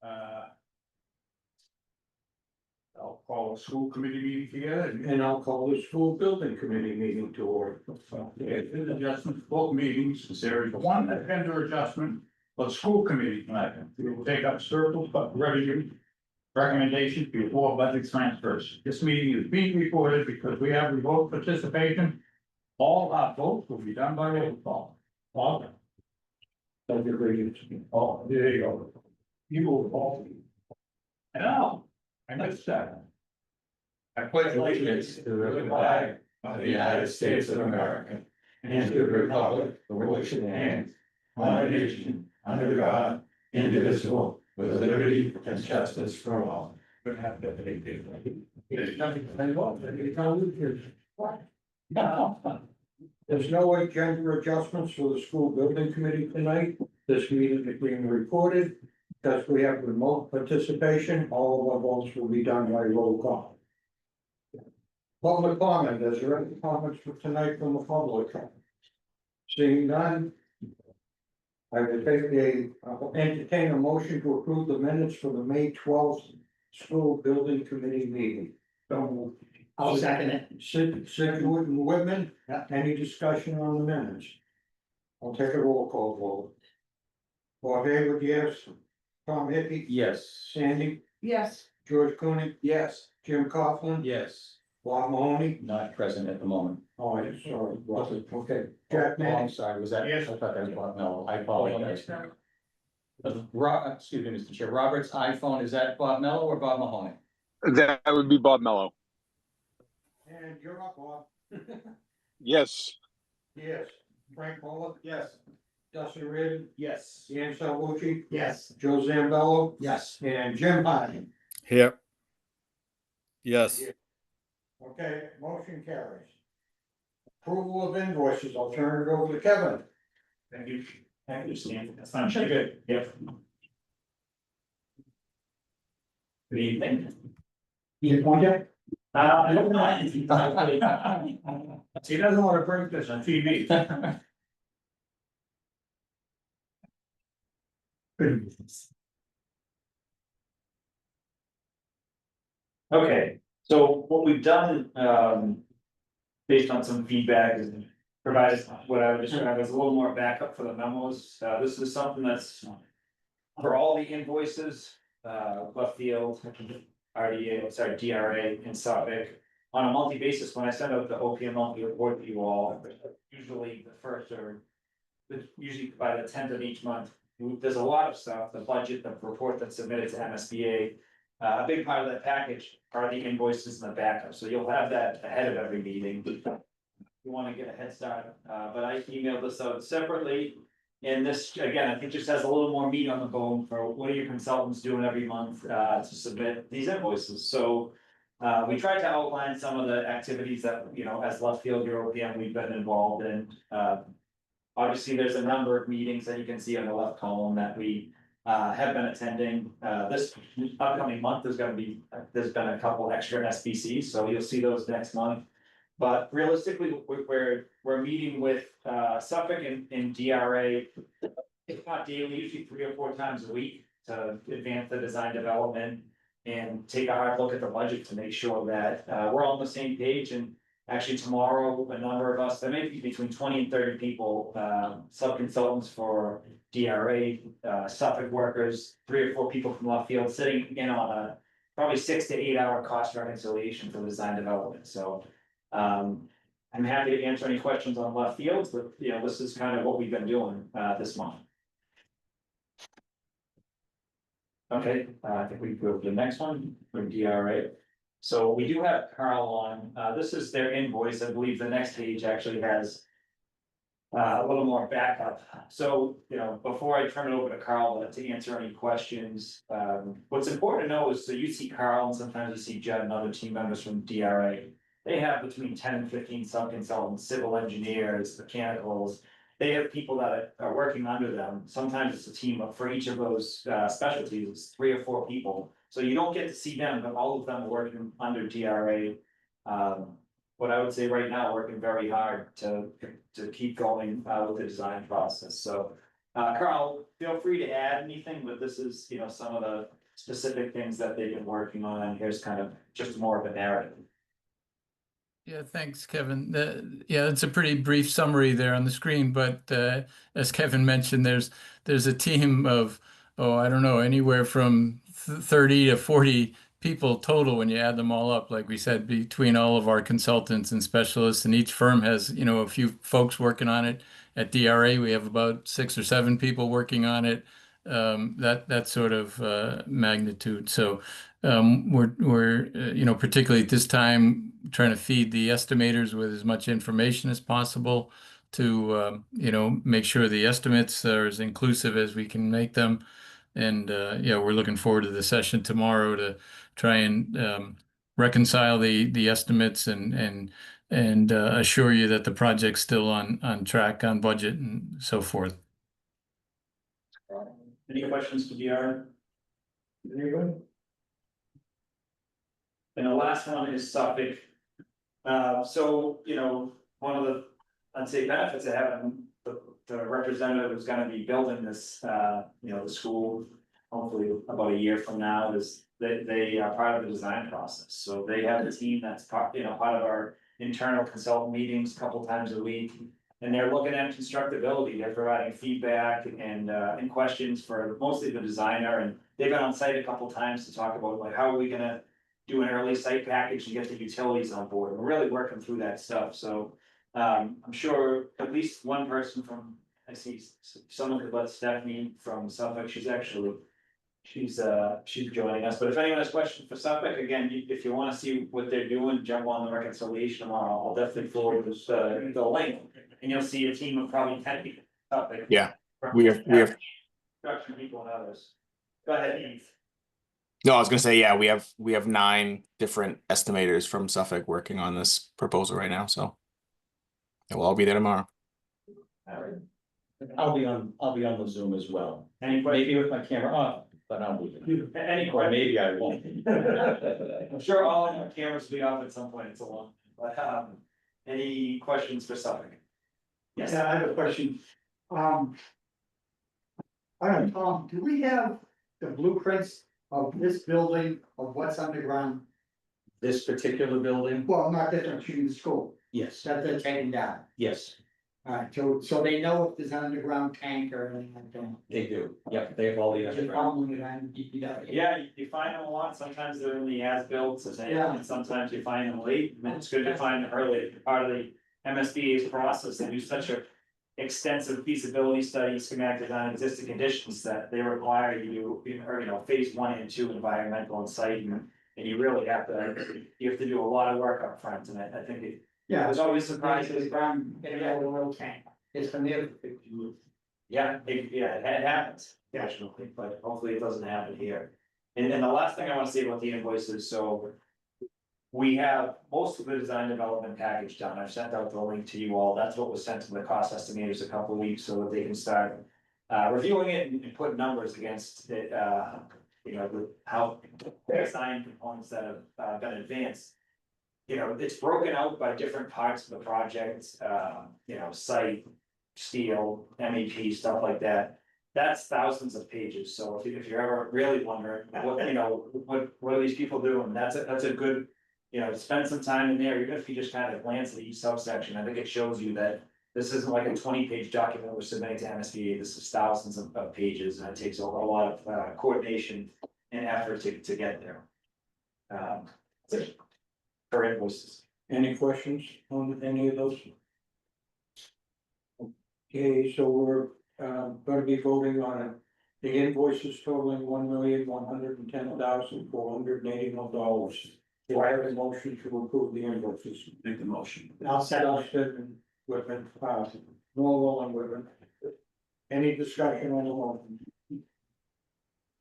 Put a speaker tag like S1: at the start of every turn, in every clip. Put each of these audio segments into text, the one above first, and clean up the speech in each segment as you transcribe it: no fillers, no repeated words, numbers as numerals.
S1: I'll call a school committee meeting together
S2: And I'll call the school building committee meeting to order.
S1: and adjustments, both meetings, there is one vendor adjustment, but school committee tonight, we will take up surplus but revenue recommendations before budget transfers. This meeting is being recorded because we have remote participation. All our votes will be done by roll call. All. Thank you, Regent. Oh, there you go. You will all. I know, I missed that. I pledge allegiance to the flag of the United States of America and to the republic for which it stands, one nation, under God, indivisible, with liberty and justice for all. But have that they do. There's nothing to say about it.
S2: There's no agenda adjustments for the school building committee tonight. This meeting is being recorded. Because we have remote participation, all of our votes will be done by roll call. Public comment, is there any comments for tonight from the public? Seeing none. I will entertain a motion to approve the minutes for the May 12th school building committee meeting.
S3: I'll second it.
S2: Sidwood and Whitman.
S3: Yeah.
S2: Any discussion on the minutes? I'll take a roll call vote. Bob Hayward, yes. Tom Hippie.
S4: Yes.
S2: Sandy.
S3: Yes.
S2: George Clooney.
S4: Yes.
S2: Jim Coughlin.
S4: Yes.
S2: Bob Mahoney.
S4: Not present at the moment.
S2: Oh, I'm sorry. Wasn't, okay. Jack
S4: Oh, I'm
S2: Manning.
S4: sorry, was that?
S1: Yes.
S4: I thought that was Bob, no, I apologize. Excuse me, Mr. Chair, Robert's iPhone, is that Bob Mello or Bob Mahoney?
S5: That would be Bob Mello.
S2: And you're up, Bob.
S5: Yes.
S2: Yes. Frank Bullock.
S4: Yes.
S2: Dustin Reardon.
S4: Yes.
S2: Ian Salvucci.
S3: Yes.
S2: Joe Zambello.
S3: Yes.
S2: And Jim Harding.
S6: Here. Yes.
S2: Okay, motion carries. Approval of invoices, I'll turn it over to Kevin.
S1: Thank you. Thank you, Stan. That's fine. Good. Yep. Good evening.
S3: You want it?
S1: I don't mind. He doesn't want to bring this on TV.
S7: Okay, so what we've done, based on some feedback is provided what I would describe as a little more backup for the memos. This is something that's for all the invoices, left field, RDA, sorry, DRA and Suffolk. On a monthly basis, when I send out the OPM monthly report to you all, usually the first or usually by the 10th of each month, there's a lot of stuff, the budget, the report that's submitted to MSBA. A big part of that package are the invoices and the backup, so you'll have that ahead of every meeting. You wanna get a head start, but I emailed this out separately. And this, again, I think just has a little more meat on the bone for what are your consultants doing every month, to submit these invoices, so. We tried to outline some of the activities that, you know, as left field European, we've been involved in. Obviously, there's a number of meetings that you can see on the left column that we have been attending. This upcoming month, there's been a couple extra SBCs, so you'll see those next month. But realistically, we're meeting with Suffolk and DRA, if not daily, usually 3 or 4 times a week to advance the design development. And take a hard look at the budget to make sure that we're all on the same page. And actually tomorrow, a number of us, there may be between 20 and 30 people, sub-consultants for DRA, Suffolk workers, 3 or 4 people from left field sitting in on a probably 6 to 8 hour cost reconciliation for design development. So I'm happy to answer any questions on left fields, but you know, this is kind of what we've been doing this month. Okay, I think we go to the next one from DRA. So we do have Carl on, this is their invoice, I believe the next page actually has. A little more backup, so, you know, before I turn it over to Carl to answer any questions, what's important to know is, so you see Carl and sometimes you see Judd and other team members from DRA. They have between 10 and 15 sub-consultants, civil engineers, mechanicals. They have people that are working under them. Sometimes it's a team of, for each of those specialties, it's 3 or 4 people. So you don't get to see them, but all of them are working under DRA. What I would say right now, working very hard to keep going with the design process. So Carl, feel free to add anything, but this is, some of the specific things that they've been working on, and here's kind of just more of a narrative.
S8: Yeah, thanks, Kevin. Yeah, it's a pretty brief summary there on the screen, but as Kevin mentioned, there's a team of, I don't know, anywhere from 30 to 40 people total when you add them all up, like we said, between all of our consultants and specialists, and each firm has, a few folks working on it. At DRA, we have about 6 or 7 people working on it. That sort of magnitude. So we're particularly at this time trying to feed the estimators with as much information as possible to make sure the estimates are as inclusive as we can make them. And yeah, we're looking forward to the session tomorrow to try and reconcile the estimates and assure you that the project's still on track, on budget, and so forth.
S7: Any questions for DR?
S2: Anybody?
S7: And the last one is Suffolk. So, one of the, I'd say, benefits of having the representative who's gonna be building this, the school, hopefully about a year from now, is they are part of the design process. So they have a team that's part of our internal consultant meetings a couple times a week. And they're looking at constructability, they're providing feedback and questions for mostly the designer, and they've been on site a couple times to talk about like, how are we gonna do an early site package and get the utilities on board. We're really working through that stuff, so I'm sure at least one person from, I see someone could let Stephanie from Suffolk, she's joining us, but if anyone has questions for Suffolk, again, if you wanna see what they're doing, jump on the reconciliation tomorrow, I'll definitely forward this, the link. And you'll see a team of probably 10 people. Suffolk.
S9: Yeah, we have.
S7: Construction people and others. Go ahead, Heath.
S9: No, I was gonna say, yeah, we have 9 different estimators from Suffolk working on this proposal right now, so we'll all be there tomorrow.
S7: All right.
S4: I'll be on the Zoom as well,
S7: Any questions?
S4: maybe with my camera off, but I'll be there.
S7: Any
S4: Or
S7: questions?
S4: maybe I won't.
S7: I'm sure all of our cameras will be off at some point, it's a long, but, any questions for Suffolk? Yes.
S3: Yeah, I have a question. I don't know, Tom, do we have the blueprints of this building, of what's underground?
S4: This particular building,
S3: Well, not that they're shooting the school,
S4: yes,
S3: that they're taking down.
S4: yes,
S3: Alright, so they know if there's an underground tank or anything like that.
S4: they do, yep, they have all the
S3: Just
S4: underground.
S3: following it on DPW.
S7: Yeah, you find them a lot, sometimes they're in the as-built,
S3: Yeah.
S7: and sometimes you find them late, and it's good to find them early, part of the MSBA's process, they do such a extensive feasibility study, schematic design, existing conditions that they require you to, or, phase 1 and 2 environmental and site, and you really have to, do a lot of work up front, and I think it.
S3: Yeah.
S7: There's always
S3: It's
S7: surprises.
S3: ground, getting out of the little tank. It's from there.
S7: Yeah, it happens, fortunately, but hopefully it doesn't happen here. And the last thing I wanna say about the invoices, so. We have most of the design development package done, I've sent out the link to you all, that's what was sent to the cost estimators a couple of weeks, so that they can start. Reviewing it and put numbers against it, with how design components that have been advanced. It's broken out by different parts of the project, site, steel, MEP, stuff like that. That's thousands of pages, so if you're ever really wondering, what are these people doing, that's a good. Spend some time in there, even if you just kind of glance at each subsection, I think it shows you that. This isn't like a 20-page document we're submitting to MSBA, this is thousands of pages, and it takes a lot of coordination and effort to get there. For invoices.
S2: Any questions on any of those? Okay, so we're gonna be voting on it. The invoices totaling $1,110,481. Do I have a motion to approve the invoices?
S1: Make the motion.
S3: I'll settle it.
S2: Austin, Whitman, Norwell and Whitman. Any discussion on the motion?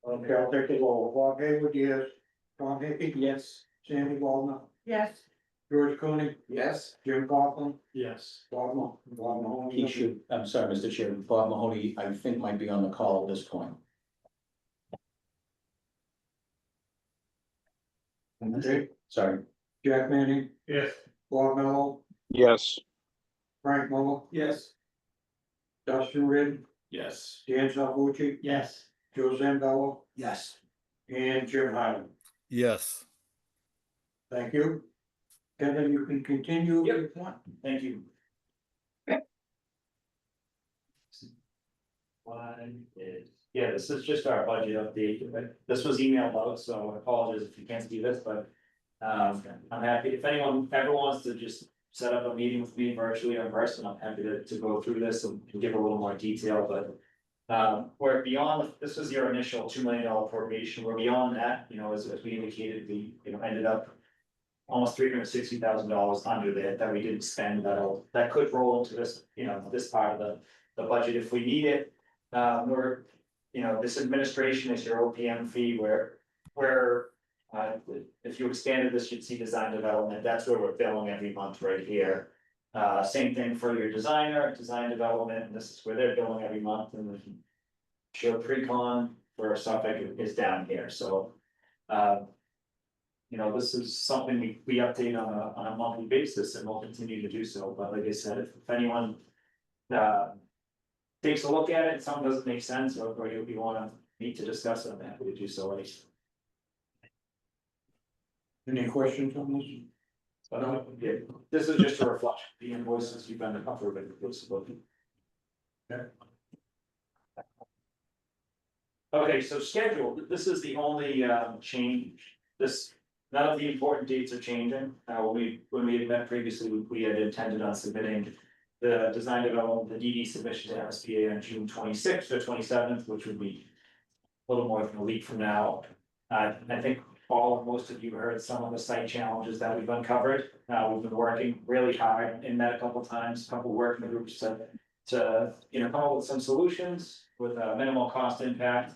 S2: Okay, I'll take the roll. Bob Hayward, yes. Tom Hickey? Yes. Sandy Waldner?
S3: Yes.
S2: George Cooney?
S3: Yes.
S2: Jim Coughlin?
S3: Yes.
S2: Bob Mahoney?
S4: He should, I'm sorry, Mr. Chairman, Bob Mahoney, I think might be on the call at this point.
S2: Okay,
S4: Sorry.
S2: Jack Manning,
S1: Yes.
S2: Bob Mello,
S5: Yes.
S2: Frank Muller,
S3: Yes.
S2: Dustin Rid,
S9: Yes.
S2: Dan Salvucci,
S3: Yes.
S2: Joe Zambello,
S4: Yes.
S2: and Jim Highland.
S6: yes.
S2: Thank you. Kevin, you can continue
S7: Yep.
S2: if you want.
S7: Thank you. One is, yeah, this is just our budget update, but this was emailed out, so I apologize if you can't see this, but. I'm happy, if anyone ever wants to just set up a meeting with me virtually or in person, I'm happy to go through this and give a little more detail, but. We're beyond, this was your initial $2 million appropriation, we're beyond that, you know, as we indicated, we, ended up. Almost $360,000 under that we didn't spend, that could roll into this, this part of the budget if we need it. We're, this administration is your OPM fee where, if you expanded this, you'd see design development, that's where we're billing every month right here. Same thing for your design development, and this is where they're billing every month, and then Sure Precon for Suffolk is down here, so. This is something we update on a monthly basis, and we'll continue to do so, but like I said, if anyone. Takes a look at it, and something doesn't make sense, or you wanna meet to discuss it, I'm happy to do so,
S2: Any questions on this?
S7: But yeah, this is just a reflection, of the invoices you've been approving. Okay, so schedule, this is the only change, none of the important dates are changing. When we had met previously, we had intended on submitting. The design development, the DD submission to MSBA on June 26th or 27th, which would be. A little more than a week from now. I think most of you heard some of the site challenges that we've uncovered. We've been working really hard and met a couple times, couple working groups to come up with some solutions with a minimal cost impact.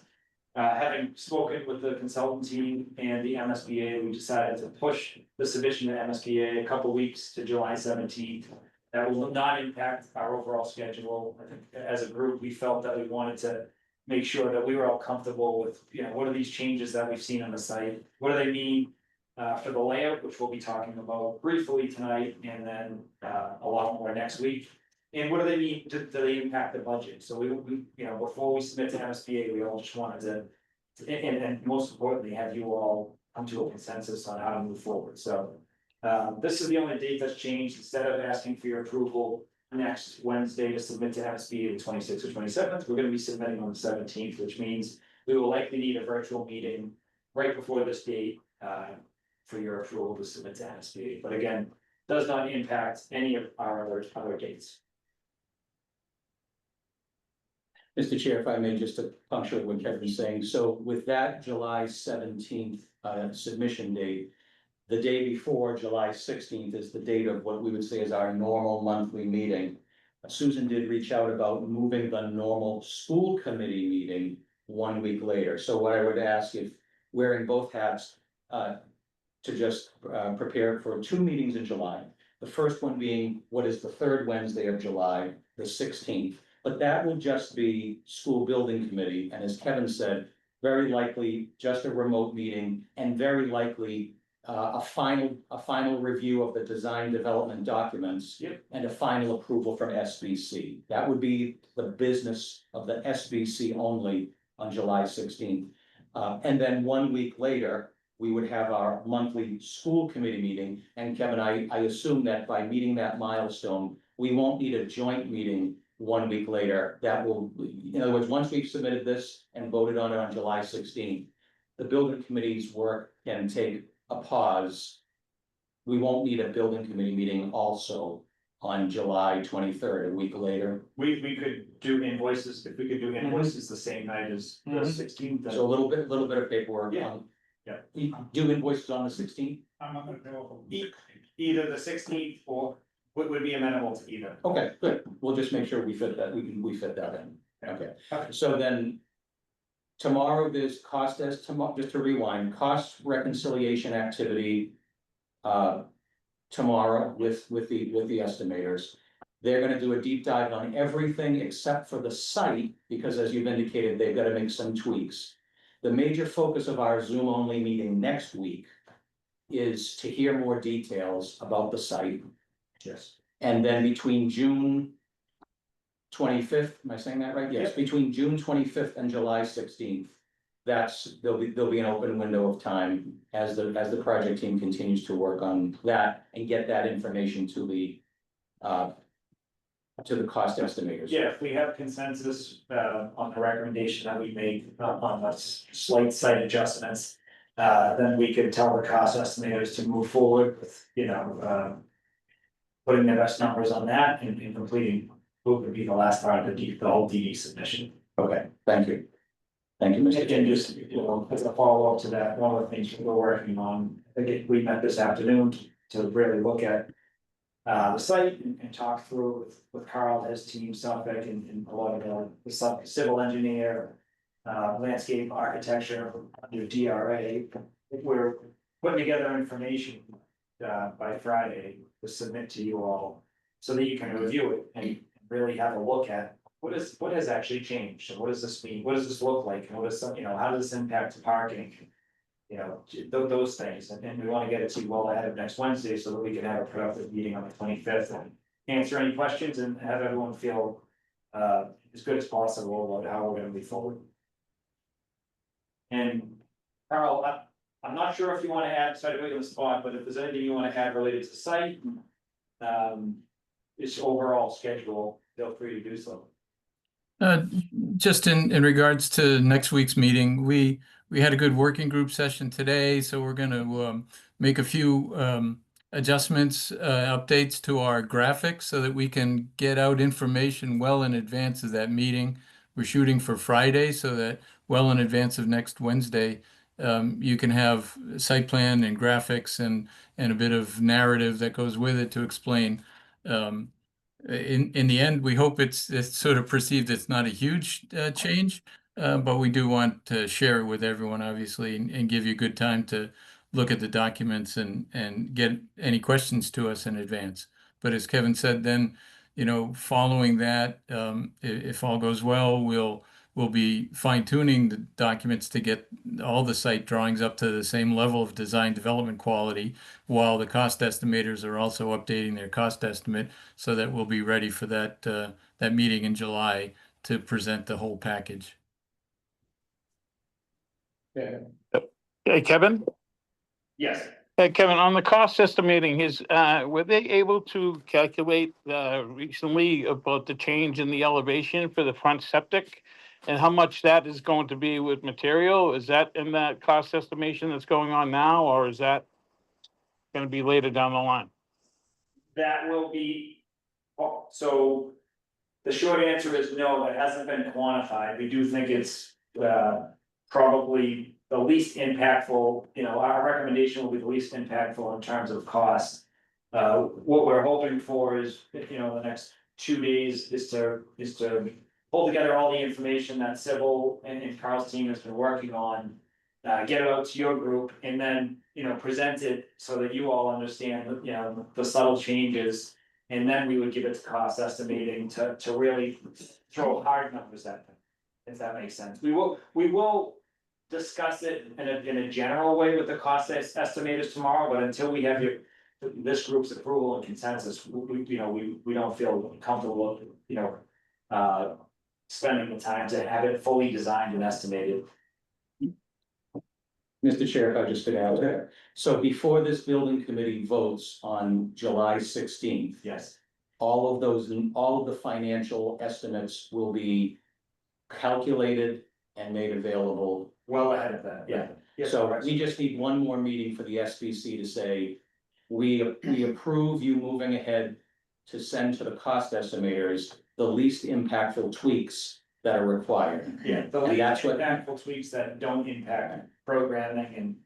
S7: Having spoken with the consultant team and the MSBA, we decided to push the submission to MSBA a couple weeks to July 17th. That will not impact our overall schedule. I think as a group, we felt that we wanted to make sure that we were all comfortable with, what are these changes that we've seen on the site? What do they mean for the layout, which we'll be talking about briefly tonight, and then a lot more next week. And what do they mean, do they impact the budget? So we before we submit to MSBA, we all just wanted to, and most importantly, have you all come to a consensus on how to move forward, so. This is the only date that's changed, instead of asking for your approval next Wednesday to submit to MSBA the 26th or 27th, we're gonna be submitting on the 17th, which means we will likely need a virtual meeting right before this date, for your approval to submit to MSBA, but again, does not impact any of our other dates.
S4: Mr. Chair, if I may, just to punctuate what Kevin's saying, so with that July 17th submission date. The day before, July 16th, is the date of what we would say is our normal monthly meeting. Susan did reach out about moving the normal school committee meeting 1 week later, so what I would ask, if wearing both hats. To just prepare for 2 meetings in July. The first one being what is the third Wednesday of July, the 16th. But that will just be school building committee, and as Kevin said, very likely just a remote meeting, and very likely. A final review of the design development documents.
S7: Yep.
S4: And a final approval from SBC. That would be the business of the SBC only on July 16th. And then 1 week later, we would have our monthly school committee meeting. And Kevin, I assume that by meeting that milestone, we won't need a joint meeting 1 week later. That will, in other words, once we've submitted this and voted on it on July 16th, the building committee's work can take a pause. We won't need a building committee meeting also on July 23rd, a week later.
S7: We could do invoices, if we could do invoices the same night as the 16th.
S4: So a little bit of paperwork.
S7: Yeah.
S4: on-
S7: Yeah.
S4: Do invoices on the 16th?
S1: I'm not gonna go.
S7: Either the 16th or would be amenable to either.
S4: Okay, good. We'll just make sure we fit that, we fit that in. Okay, so then. Tomorrow there's just to rewind, cost reconciliation activity. Tomorrow with the estimators. They're gonna do a deep dive on everything except for the site, because as you've indicated, they've gotta make some tweaks. The major focus of our Zoom only meeting next week. Is to hear more details about the site.
S7: Yes.
S4: And then between June 25th, am I saying that right? Yes, between June 25th and July 16th. There'll be an open window of time as the project team continues to work on that and get that information to the cost estimators.
S7: Yeah, if we have consensus, on the recommendation that we make on the slight site adjustments. Then we could tell the cost estimators to move forward with, putting their best numbers on that and completing what would be the last part of the whole DD submission.
S4: Okay, thank you. Thank you, Mr.
S7: And
S4: Chair.
S7: just, as a follow-up to that, one of the things we're working on, I think we met this afternoon to really look at. The site and talk through with Carl, his team, Suffolk, and a lot of the civil engineer. Landscape architecture under DRA, we're putting together information. By Friday to submit to you all, so that you can review it and really have a look at. What has actually changed, and what does this mean, what does this look like, and what is how does this impact parking? Those things, and we wanna get it to you well ahead of next Wednesday, so that we can have a productive meeting on the 25th and answer any questions and have everyone feel. As good as possible about how we're gonna move forward. And Carl, I'm not sure if you wanna add, sorry to put you on the spot, but if there's anything you wanna add related to the site. This overall schedule, feel free to do so.
S8: Just in regards to next week's meeting, we had a good working group session today, so we're gonna make a few adjustments, updates to our graphics so that we can get out information well in advance of that meeting. We're shooting for Friday so that well in advance of next Wednesday, you can have site plan and graphics and a bit of narrative that goes with it to explain. In the end, we hope it's sort of perceived it's not a huge change, but we do want to share it with everyone, obviously, and give you good time to look at the documents and get any questions to us in advance. But as Kevin said, then, following that, if all goes well, we'll be fine tuning the documents to get all the site drawings up to the same level of design development quality, while the cost estimators are also updating their cost estimate, so that we'll be ready for that meeting in July to present the whole package.
S10: Hey, Kevin?
S7: Yes.
S10: Hey, Kevin, on the cost estimating, were they able to calculate recently about the change in the elevation for the front septic? And how much that is going to be with material? Is that in that cost estimation that's going on now, or is that gonna be later down the line?
S7: That will be, so the short answer is no, that hasn't been quantified. We do think it's probably the least impactful, our recommendation will be the least impactful in terms of cost. What we're hoping for is, the next 2 days is to pull together all the information that Civil and Carl's team has been working on. Get it out to your group and then, present it so that you all understand, the subtle changes. And then we would give it to cost estimating to really throw hard numbers at them, if that makes sense. We will discuss it in a general way with the cost estimators tomorrow, but until we have this group's approval and consensus, we don't feel comfortable, spending the time to have it fully designed and estimated.
S4: Mr. Chair, if I just could add there. So before this building committee votes on July 16th,
S7: Yes.
S4: all of the financial estimates will be calculated and made available.
S7: Well ahead of that, yeah.
S4: So we just need one more meeting for the SBC to say, we approve you moving ahead to send to the cost estimators the least impactful tweaks that are required.
S7: Yeah, the
S4: And that's what-
S7: impactful tweaks that don't impact programming and,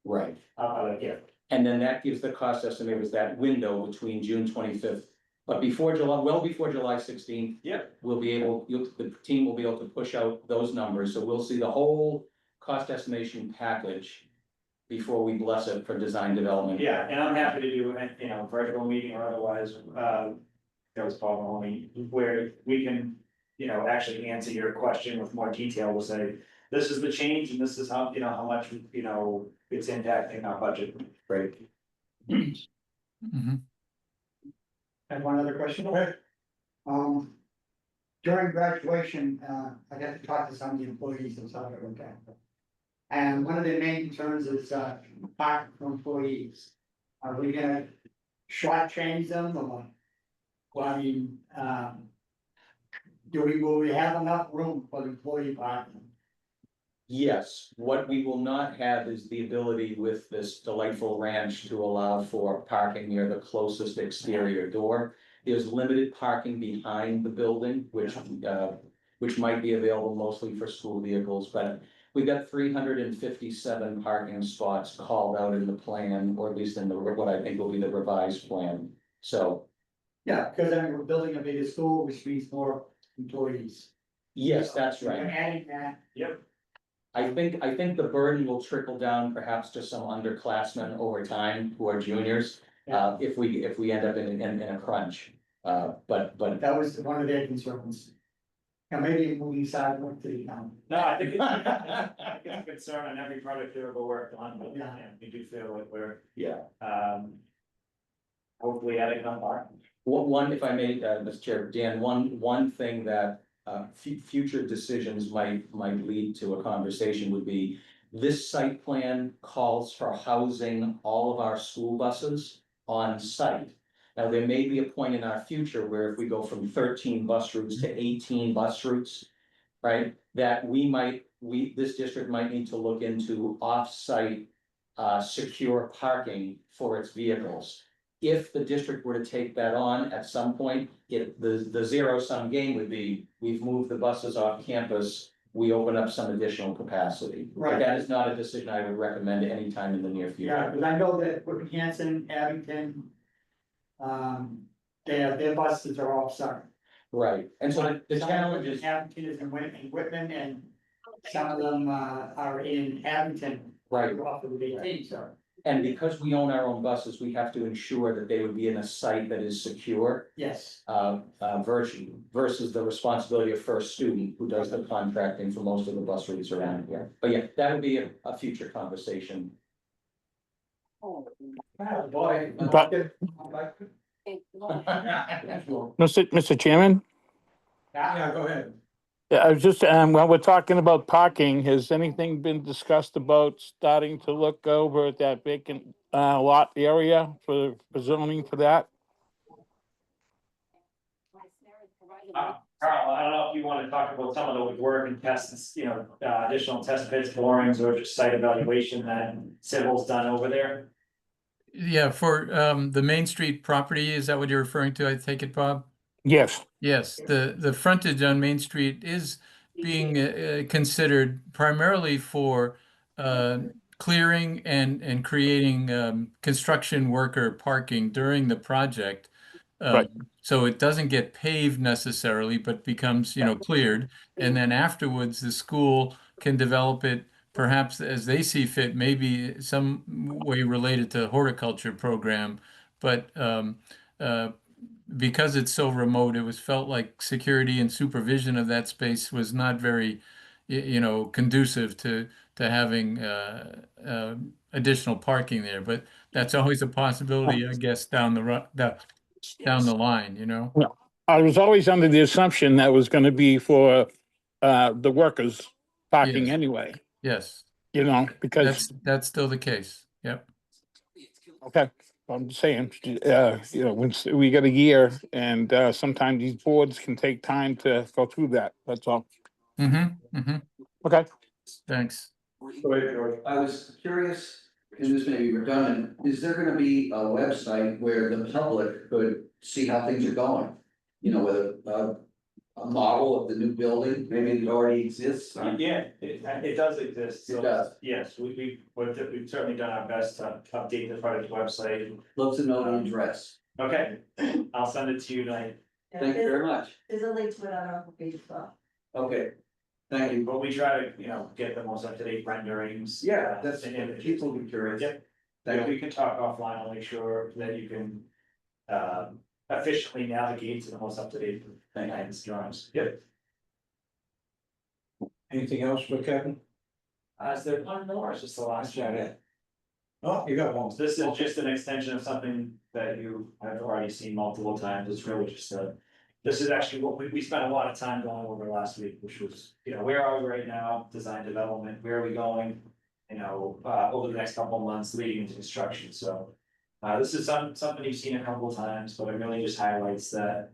S4: Right.
S7: yeah.
S4: And then that gives the cost estimators that window between June 25th. But before July 16th.
S7: Yep.
S4: The team will be able to push out those numbers, so we'll see the whole cost estimation package before we bless it for design development.
S7: Yeah, and I'm happy to do, virtual meeting or otherwise, that was Paul Mahoney, where we can, actually answer your question with more detail. We'll say, this is the change and this is how, how much, it's impacting our budget.
S4: Right.
S8: Mhm.
S3: I have one other question. during graduation, I got to talk to some of the employees and stuff like that. And one of their main concerns is, parking for employees. Are we gonna shortchange them or what? Well, I mean, will we have enough room for the employee parking?
S4: Yes, what we will not have is the ability with this delightful ranch to allow for parking near the closest exterior door. There's limited parking behind the building, which might be available mostly for school vehicles, but we've got 357 parking spots called out in the plan, or at least in the, what I think will be the revised plan. So,
S3: Yeah, because I mean, we're building a bigger school, which means more employees.
S4: yes, that's
S3: We're
S4: right.
S3: adding that.
S7: Yep.
S4: I think the burden will trickle down perhaps to some underclassmen over time who are juniors. If we end up in a crunch, but
S3: That was one of their concerns. And maybe moving sidewalk to the town.
S7: No, I think it's, I think it's a concern on every project we've ever worked on, but
S3: Yeah.
S7: we do feel like we're,
S4: yeah.
S7: hopefully adding enough parking.
S4: One, if I may, Mr. Chair, Dan, one thing that future decisions might lead to a conversation would be, this site plan calls for housing all of our school buses on site. Now, there may be a point in our future where if we go from 13 bus routes to 18 bus routes, right, that this district might need to look into off-site secure parking for its vehicles. If the district were to take that on at some point, the zero-sum game would be, we've moved the buses off campus, we open up some additional capacity. But
S3: Right.
S4: that is not a decision I would recommend anytime in the near future.
S3: Yeah, because I know that with Hanson, Abington, their buses are all sorry.
S4: Right, and so the challenge is,
S3: Abington is in Whitman, and some of them, are in Abington.
S4: right,
S3: Off of the 18, sorry.
S4: and because we own our own buses, we have to ensure that they would be in a site that is secure.
S3: Yes.
S4: Versus the responsibility of First Student, who does the contracting for most of the bus routes around here. But yeah, that would be a future conversation.
S2: Boy.
S10: But- Mr. Chairman?
S2: Yeah, go ahead.
S10: Yeah, I was just, while we're talking about parking, has anything been discussed about starting to look over at that vacant lot area for zoning for that?
S7: Carl, I don't know if you want to talk about some of the work and tests, additional test pits, borings, or just site evaluation that Civil's done over there.
S8: Yeah, for the Main Street property, is that what you're referring to? I take it, Bob?
S10: Yes.
S8: Yes, the frontage on Main Street is being considered primarily for clearing and creating construction worker parking during the project.
S10: Right.
S8: So it doesn't get paved necessarily, but becomes, cleared. And then afterwards, the school can develop it perhaps as they see fit, maybe some way related to horticulture program. But because it's so remote, it was felt like security and supervision of that space was not very, conducive to having additional parking there. But that's always a possibility, I guess, down the line.
S10: I was always under the assumption that was gonna be for the workers parking
S8: Yes.
S10: anyway,
S8: Yes,
S10: because,
S8: that's still the case. Yep.
S10: okay, I'm just saying, when we got a year and sometimes these boards can take time to go through that, that's all. Okay.
S8: Thanks.
S2: Go ahead, George.
S11: I was curious, and this may be redundant, is there gonna be a website where the public could see how things are going? With a model of the new building, maybe it already exists?
S7: Yeah, it does exist.
S11: It does.
S7: Yes, we've certainly done our best to update the project website.
S11: Love to know the address.
S7: Okay, I'll send it to you tonight.
S11: Thank you very much.
S12: There's a link to it on our page as well.
S11: Okay, thank you.
S7: But we try to, get the most up-to-date renderings.
S11: Yeah, that's,
S7: and images.
S11: people will be curious.
S7: Yep.
S11: Thank
S7: Yeah,
S11: you.
S7: we can talk offline, I'll make sure that you can efficiently navigate to the most up-to-date plans, drawings. Yep.
S2: Anything else for Kevin?
S7: Is there one more, it's just the last one.
S2: Oh, you got one.
S7: This is just an extension of something that you have already seen multiple times, it's really just a this is actually what we spent a lot of time going over last week, which was, where are we right now, design development, where are we going? Over the next couple of months leading into construction, so. This is something you've seen a couple of times, but it really just highlights that.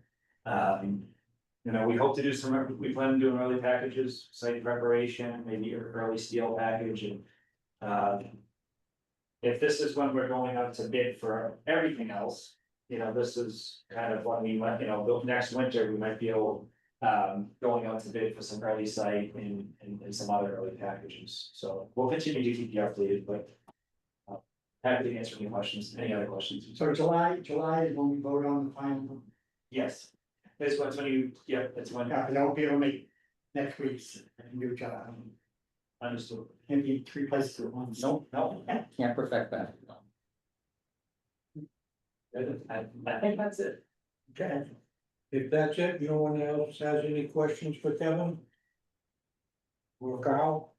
S7: We hope to do we plan on doing early packages, site preparation, maybe an early steel package and. If this is when we're going out to bid for everything else, this is kind of what we might, next winter, we might be able. Going out to bid for some early site and some other early packages, so we'll continue to keep you updated, but. Happy to answer any questions, any other questions.
S3: So July is when we vote on the final.
S7: Yes, it's when you, it's when,
S3: Yeah, but I won't be able to make next week's new job.
S7: understood.
S3: Can't be 3 places at once.
S7: No,
S4: Can't perfect that.
S7: I think that's it.
S2: Okay. If that's it, no one else has any questions for Kevin? Or Carl?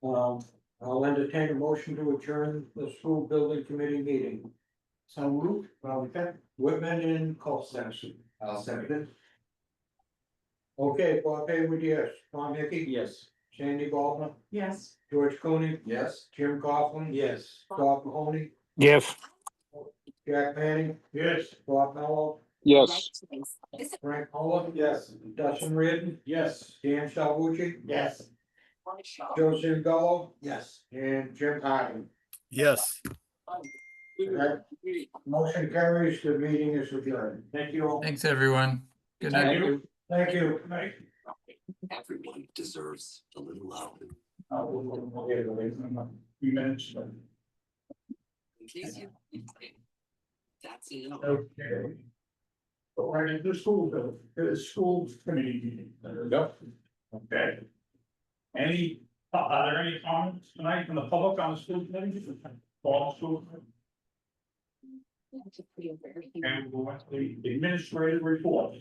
S2: I'll entertain a motion to adjourn the school building committee meeting.
S3: So moved,
S2: Whitman and Colson.
S11: I'll second it.
S2: Okay, Bob Haywood, yes. Tom Hickey.
S4: Yes.
S2: Sandy Baldwin.
S12: Yes.
S2: George Cooney.
S11: Yes.
S2: Jim Coughlin.
S6: Yes.
S2: Bob Mahoney.
S10: Yes.
S2: Jack Manning.
S1: Yes.
S2: Bob Mello.
S5: Yes.
S2: Frank Muller. Yes. Dustin Reardon.
S1: Yes.
S2: Dan Salvucci.
S3: yes.
S2: Joe Zingolo.
S11: Yes.
S2: And Jim Harden.
S6: Yes.
S2: Motion carries, the meeting is adjourned.
S7: Thank you all.
S8: Thanks, everyone. Good night.
S2: Thank you.
S11: Everyone deserves a little love.
S1: We'll get it away from a few minutes, but.
S11: In case you. That's enough.
S1: Okay. But we're in the school bill, the school committee meeting. There we go. Okay. Are there any comments tonight from the public on the school committee? All school? And we'll go to the administrative report.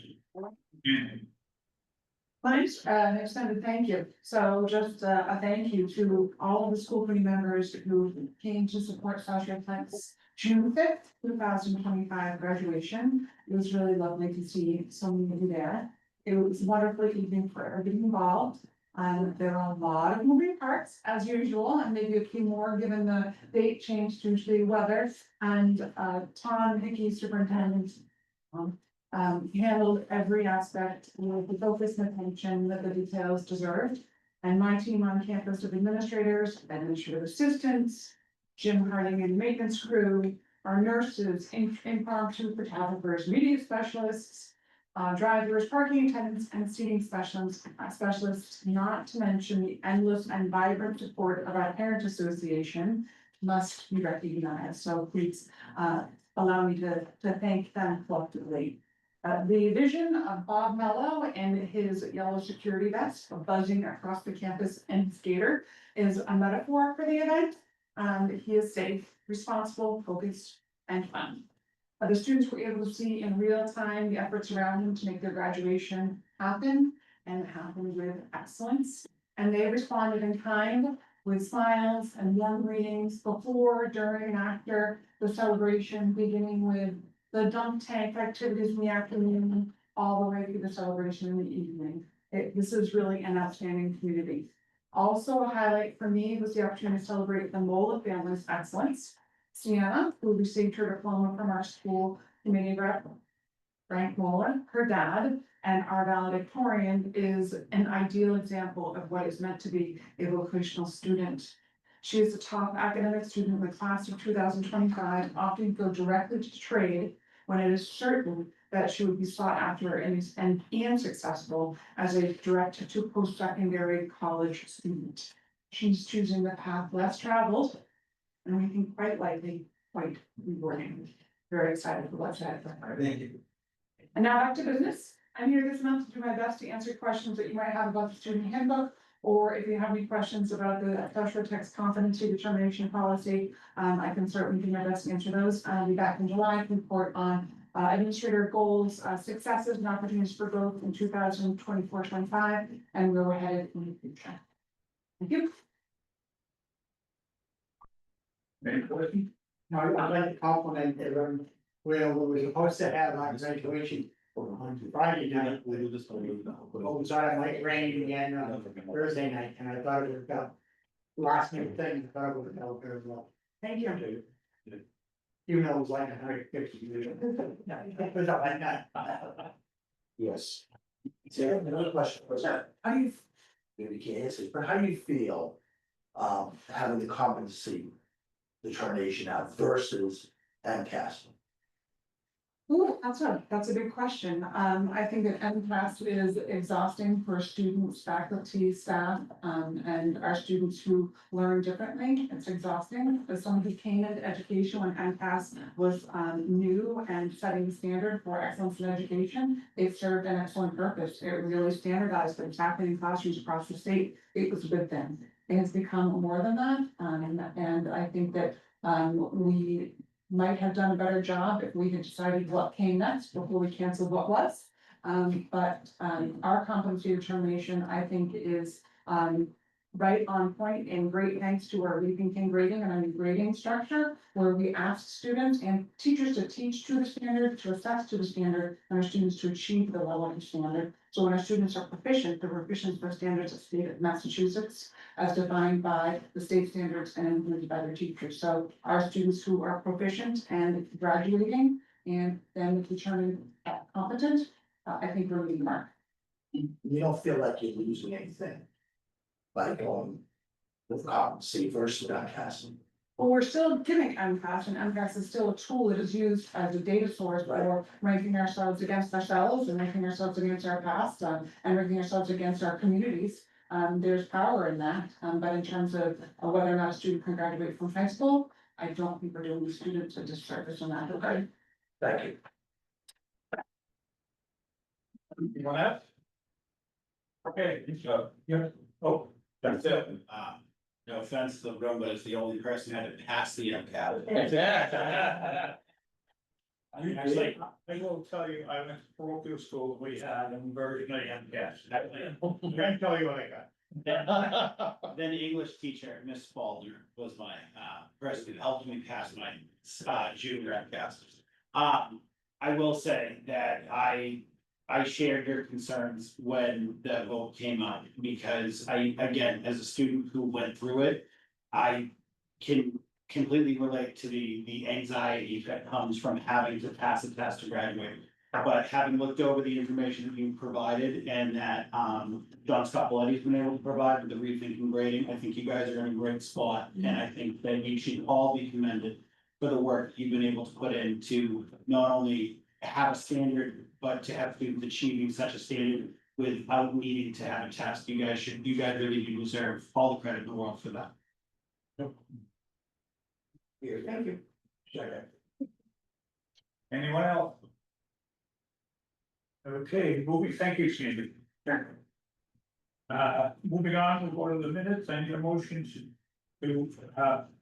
S12: Thanks, extend a thank you. So just a thank you to all of the school committee members who came to support Sasha Fleck's June 5th, 2025 graduation. It was really lovely to see so many of you there. It was a wonderful evening for everybody involved. There are a lot of moving parts as usual, and maybe a few more given the date change due to the weather. And Tom Hickey, superintendent, handled every aspect with the focus and attention that the details deserved. And my team on campus of administrators, administrative assistants, Jim Harding and maintenance crew, our nurses, impromptu photographers, media specialists, drivers, parking attendants, and seating specialists, not to mention the endless and vibrant support of our parent association must be recognized. So please allow me to thank them collectively. The vision of Bob Mello and his yellow security vest buzzing across the campus and skater is a metaphor for the event. He is safe, responsible, focused, and fun. The students were able to see in real time the efforts around them to make their graduation happen and happen with excellence. And they responded in kind with smiles and warm greetings before, during, and after the celebration, beginning with the dunk tank activities in the afternoon, all the way through the celebration in the evening. This is really an outstanding community. Also a highlight for me was the opportunity to celebrate the Mola family's excellence. Sienna, who received her diploma from our school committee rep, Frank Mola, her dad, and our valedictorian, is an ideal example of what is meant to be a vocational student. She is the top academic student in the class of 2025, opting to go directly to trade when it is certain that she would be sought after and successful as a direct to post-secondary college student. She's choosing the path less traveled, and we think quite likely quite rewarding. Very excited for what's ahead for her.
S2: Thank you.
S12: And now back to business. I'm here this month to do my best to answer questions that you might have about the student handbook, or if you have any questions about the Tetra Tech's competency determination policy, I can certainly do my best to answer those. I'll be back in July to report on administrator goals, successes and opportunities for growth in 2024-25, and where we're headed in the future. Thank you.
S1: Any questions?
S3: No, I'd like to compliment everyone. Well, we were supposed to have our graduation On Friday night, we started light rain again, Thursday night, and I thought it would go. Last minute thing, I thought it would go very well.
S12: Thank you.
S3: Even though it was like 150. It was up like that.
S4: Yes.
S13: Sarah, another question, how do you, maybe you can't answer, but how do you feel, having the competency determination out versus MCAS?
S12: Ooh, that's a good question. I think that MCAS is exhausting for students, faculty, staff, and our students who learn differently. It's exhausting. As someone who came into education when MCAS was new and setting the standard for excellence in education, it served an excellent purpose. It really standardized what's happening in classrooms across the state. It was a good thing. It has become more than that, and I think that we might have done a better job if we had decided what came next before we canceled what was. But our competency determination, I think, is right on point, and great thanks to our rethinking grading and our new grading structure, where we ask students and teachers to teach to the standard, to assess to the standard, and our students to achieve the level of the standard. So when our students are proficient, they're proficient for standards of state of Massachusetts, as defined by the state standards and implemented by their teachers. So our students who are proficient and graduating and then determined competent, I think we're meeting the mark.
S13: You don't feel like you're losing anything by going with competency versus MCAS?
S12: Well, we're still giving MCAS, and MCAS is still a tool that is used as a data source for ranking ourselves against ourselves and ranking ourselves against our past, and ranking ourselves against our communities. There's power in that, but in terms of whether or not a student can graduate from high school, I don't think we're doing the students a disservice in that regard.
S13: Thank you.
S1: Anyone else? Okay, yeah, oh, that's it.
S14: No offense to the room, but it's the only person that had to pass the MCAT.
S1: I will tell you, I went to parochial school, we had a version of MCAS. I can't tell you what I got.
S14: Then English teacher, Miss Baldner, was my person who helped me pass my junior MCAS. I will say that I shared your concerns when the vote came up, because again, as a student who went through it, I can completely relate to the anxiety that comes from having to pass a test to graduate. But having looked over the information that you provided and that John Scopoletti's been able to provide with the rethinking grading, I think you guys are in a great spot. And I think that you should all be commended for the work you've been able to put in to not only have a standard, but to have students achieving such a standard without needing to have a test. You guys really do deserve all the credit in the world for that.
S3: Thank you.
S1: Anyone else? Okay, thank you, Sandy. Moving on, we'll go to the minutes. I need a motion to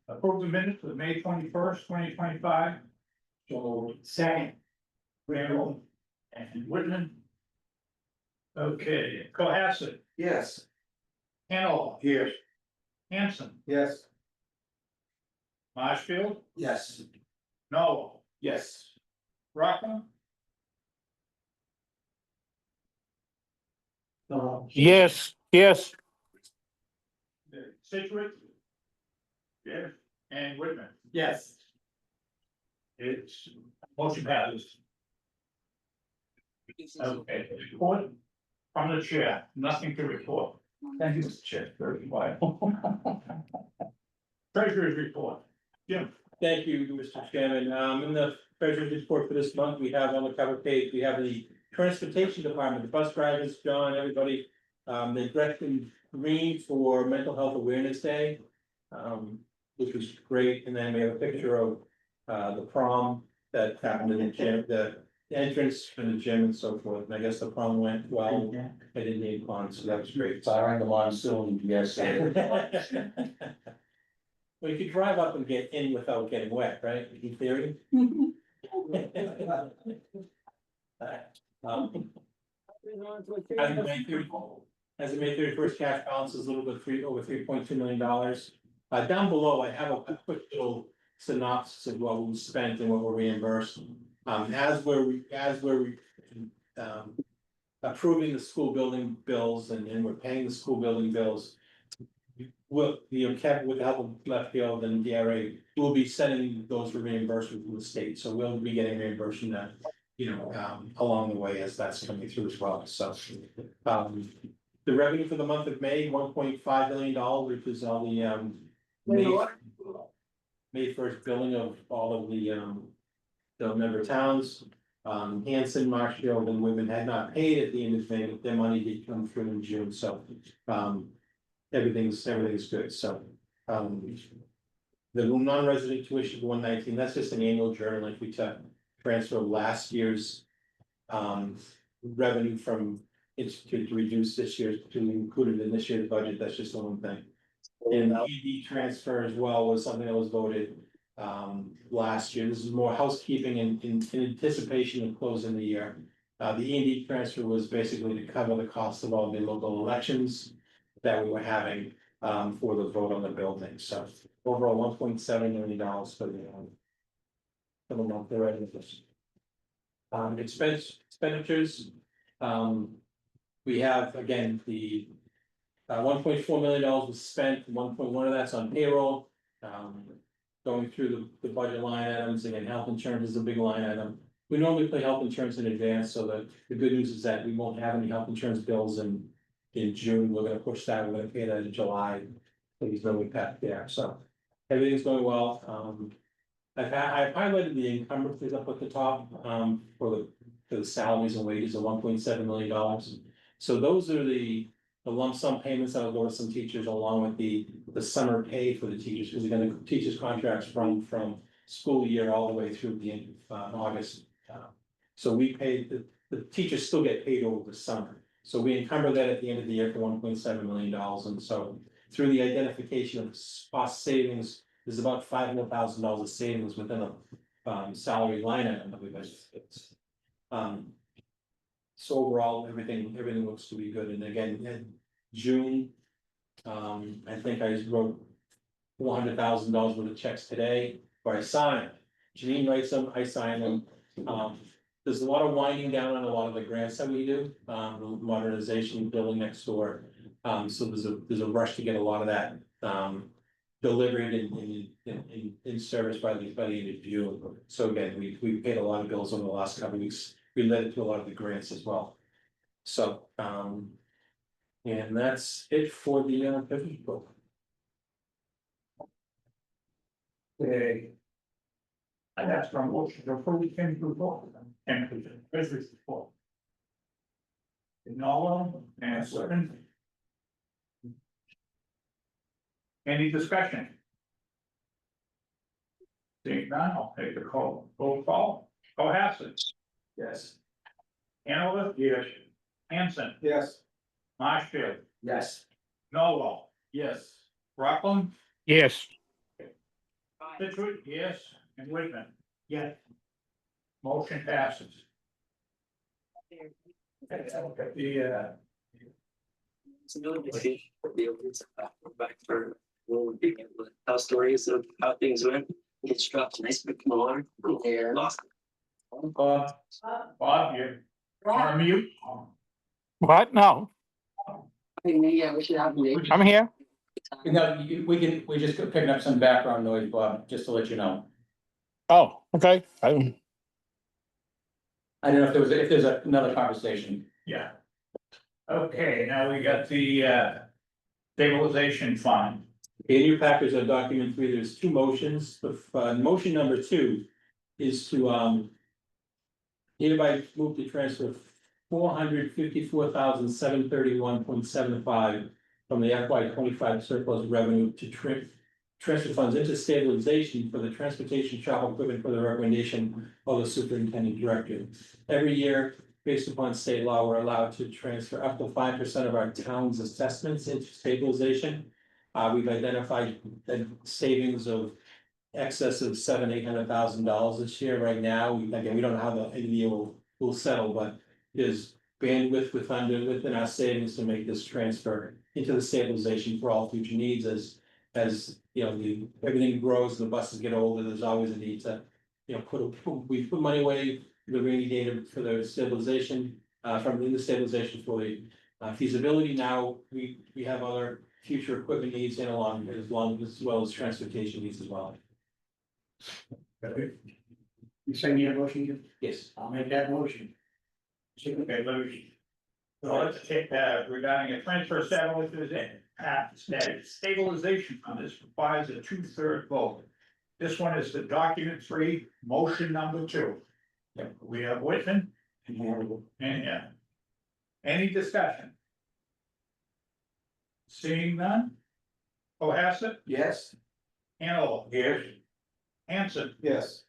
S1: approve the minutes of May 21st, 2025. So
S3: Second.
S1: Randall and Whitman. Okay, Cohasset,
S13: Yes.
S1: Hanover,
S2: Yes.
S1: Hanson,
S2: Yes.
S1: Marshfield,
S13: Yes.
S1: Noah,
S14: Yes.
S1: Rockland,
S10: Yes, yes,
S1: Situate. Yes, and Whitman.
S3: Yes.
S1: It's motion passes. Okay, report from the chair, nothing to report. Thank you, Mr. Chair, very quiet. Treasurer's report, Jim.
S7: Thank you, Mr. Chairman. In the treasurer's report for this month, we have on the cover page, we have the transportation department, the bus drivers, John, everybody. They dressed in green for Mental Health Awareness Day, which was great. And then we have a picture of the prom that happened in the gym, the entrance for the gym and so forth. And I guess the prom went well. I didn't need fun, so that was great.
S4: Barring the monsoon, yes.
S7: Well, you could drive up and get in without getting wet, right, in theory? As of May 31st, cash balance is a little bit over $3.2 million. Down below, I have a quick little synopsis of what we spent and what we're reimbursed. As we're approving the school building bills and we're paying the school building bills. Will, Kevin, with the help of Leftfield and DRA, we'll be sending those for reimbursement from the state, so we'll be getting reimbursement that, along the way as that's coming through as well, so. The revenue for the month of May, $1.5 million, which is all the, May 1st billing of all of the member towns. Hanson, Marshfield, and Whitman had not paid at the end of May, but their money did come through in June, so, everything's good, so. The non-resident tuition of 119, that's just an annual journal, like we took transfer of last year's. Revenue from Institute to reduce this year's, to include it in this year's budget, that's just the one thing. And the ED transfer as well was something that was voted last year. This is more housekeeping in anticipation of closing the year. The E&D transfer was basically to cover the cost of all the local elections that we were having for the vote on the building. So overall, $1.7 million for the month already. Expenditures. We have, again, the $1.4 million was spent, 1.1 of that's on payroll. Going through the budget line items, again, health insurance is a big line item. We normally pay health insurance in advance, so the good news is that we won't have any health insurance bills in June. We're gonna push that, we're gonna pay that in July. So there's no impact there, so everything's going well. I've highlighted the encumbrances up at the top, for the salaries and wages of $1.7 million. So those are the lump sum payments that will go to some teachers along with the summer pay for the teachers, because again, the teachers' contracts run from school year all the way through the end of August. So we pay, the teachers still get paid over the summer. So we encumber that at the end of the year for $1.7 million. And so through the identification of cost savings, there's about $500,000 of savings within a salary line item that we've fixed. So overall, everything looks to be good. And again, in June, I think I just wrote $400,000 worth of checks today, or I signed. Janine writes them, I sign them. There's a lot of winding down on a lot of the grants that we do, modernization, building next door. So there's a rush to get a lot of that delivered in service by the end of June. So again, we paid a lot of bills over the last couple of weeks related to a lot of the grants as well. So and that's it for the book.
S1: Okay. I asked for a motion to approve the Kim's report and the treasurer's report. Nolan and Swin. Any discussion? Seeing none, I'll take the call. Roll call. Cohasset.
S2: Yes.
S1: Hanover. Yes. Hanson.
S2: Yes.
S1: Marshfield.
S13: Yes.
S1: Norwell. Yes. Rockland.
S10: Yes.
S1: Situate. Yes. And Whitman.
S3: Yeah.
S1: Motion passes.
S15: Back for tell stories of how things went. Get dropped nice bit of water. Lost.
S1: Bob, you're on mute.
S10: What? No,
S15: Yeah, we should have.
S10: I'm here.
S4: No, we're just picking up some background noise, Bob, just to let you know.
S10: Oh, okay.
S4: I don't know if there's another conversation.
S1: Yeah. Okay, now we got the stabilization fund.
S7: In your package on document 3, there's two motions. The motion number 2 is to hereby move to transfer $454,731.75 from the FY 25 surplus revenue to transfer funds into stabilization for the transportation shop equipment for the recommendation of the superintendent director. Every year, based upon state law, we're allowed to transfer up to 5% of our town's assessments into stabilization. We've identified savings of excess of $700,000-800,000 this year. Right now, we don't know how the end of the year will settle, but there's bandwidth within our savings to make this transfer into the stabilization for all future needs. As you know, everything grows, the buses get older, there's always a need to, we put money away for the rainy day for the stabilization.
S4: from the stabilization for the feasibility. Now, we have other future equipment needs and as well as transportation needs as well.
S3: You say need a motion, Jim?
S4: Yes.
S3: I'll make that motion.
S1: Okay, let me. So let's take, regarding a transfer stabilization fund, this requires a 2/3 vote. This one is the document 3, motion number 2. We have Whitman and yeah. Any discussion? Seeing none? Cohasset,
S11: Yes.
S1: Hanover. Yes. Hanson,
S2: Yes.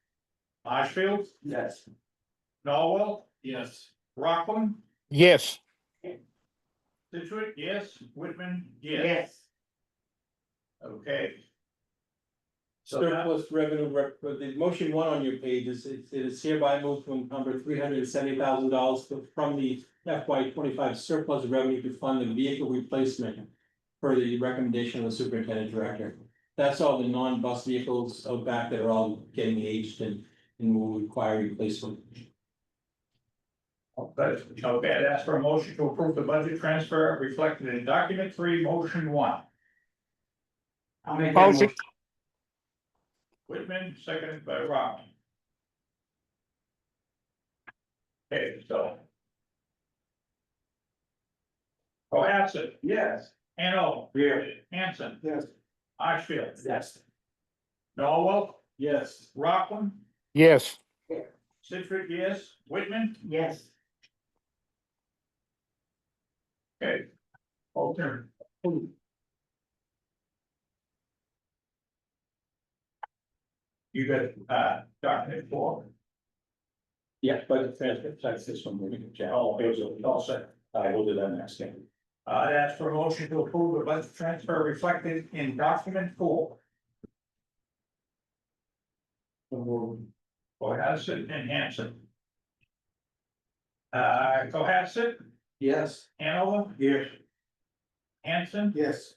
S1: Marshfield,
S11: Yes.
S1: Norwell,
S7: Yes.
S1: Rockland,
S10: Yes.
S1: Situate, yes, Whitman, yes.
S3: Yes.
S1: Okay. So that,
S4: Surplus revenue, the motion 1 on your page is, it is hereby moved to encumber $370,000 from the FY 25 surplus revenue to fund the vehicle replacement per the recommendation of the superintendent director. That's all the non-bus vehicles out back that are all getting aged and will require replacement.
S1: okay, I'd ask for a motion to approve the budget transfer reflected in document 3, motion 1.
S3: I'll make that
S10: Motion.
S3: motion.
S1: Whitman, seconded by Rob. Okay, so. Cohasset,
S2: Yes.
S1: Hanover. Yes. Hanson,
S2: Yes.
S1: Marshfield,
S11: Yes.
S1: Norwell,
S2: Yes.
S1: Rockland,
S10: Yes.
S1: Situate, yes, Whitman,
S3: Yes.
S1: okay. Alter. You got, document 4.
S4: Yeah, but that's this one,
S1: Oh, okay, so all set.
S4: I will do that next thing.
S1: I'd ask for a motion to approve the budget transfer reflected in document 4. Cohasset and Hanson. Cohasset,
S11: Yes.
S1: Hanover. Yes. Hanson,
S2: Yes.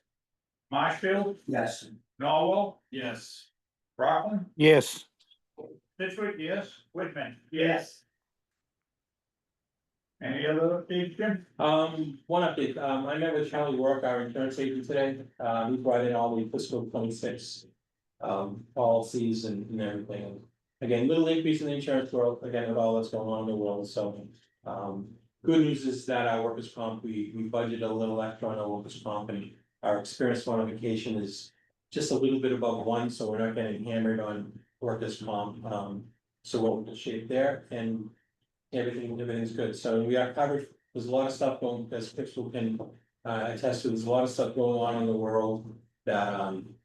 S1: Marshfield,
S11: Yes.
S1: Norwell,
S7: Yes.
S1: Rockland,
S10: Yes.
S1: Situate, yes, Whitman.
S3: Yes.
S1: Any other updates, Jim?
S4: One update, I met with Charlie Work, our insurance agent today, he brought in all the fiscal 26. Policies and everything, again, little increase in the insurance world, again, with all that's going on in the world, so. Good news is that our workers' comp, we budgeted a little extra on our workers' comp, and our experience modification is. Just a little bit above 1, so we're not getting hammered on workers' comp, so we're in good shape there, and. Everything's good, so we are covered, there's a lot of stuff going, as Crystal can attest to, there's a lot of stuff going on in the world. That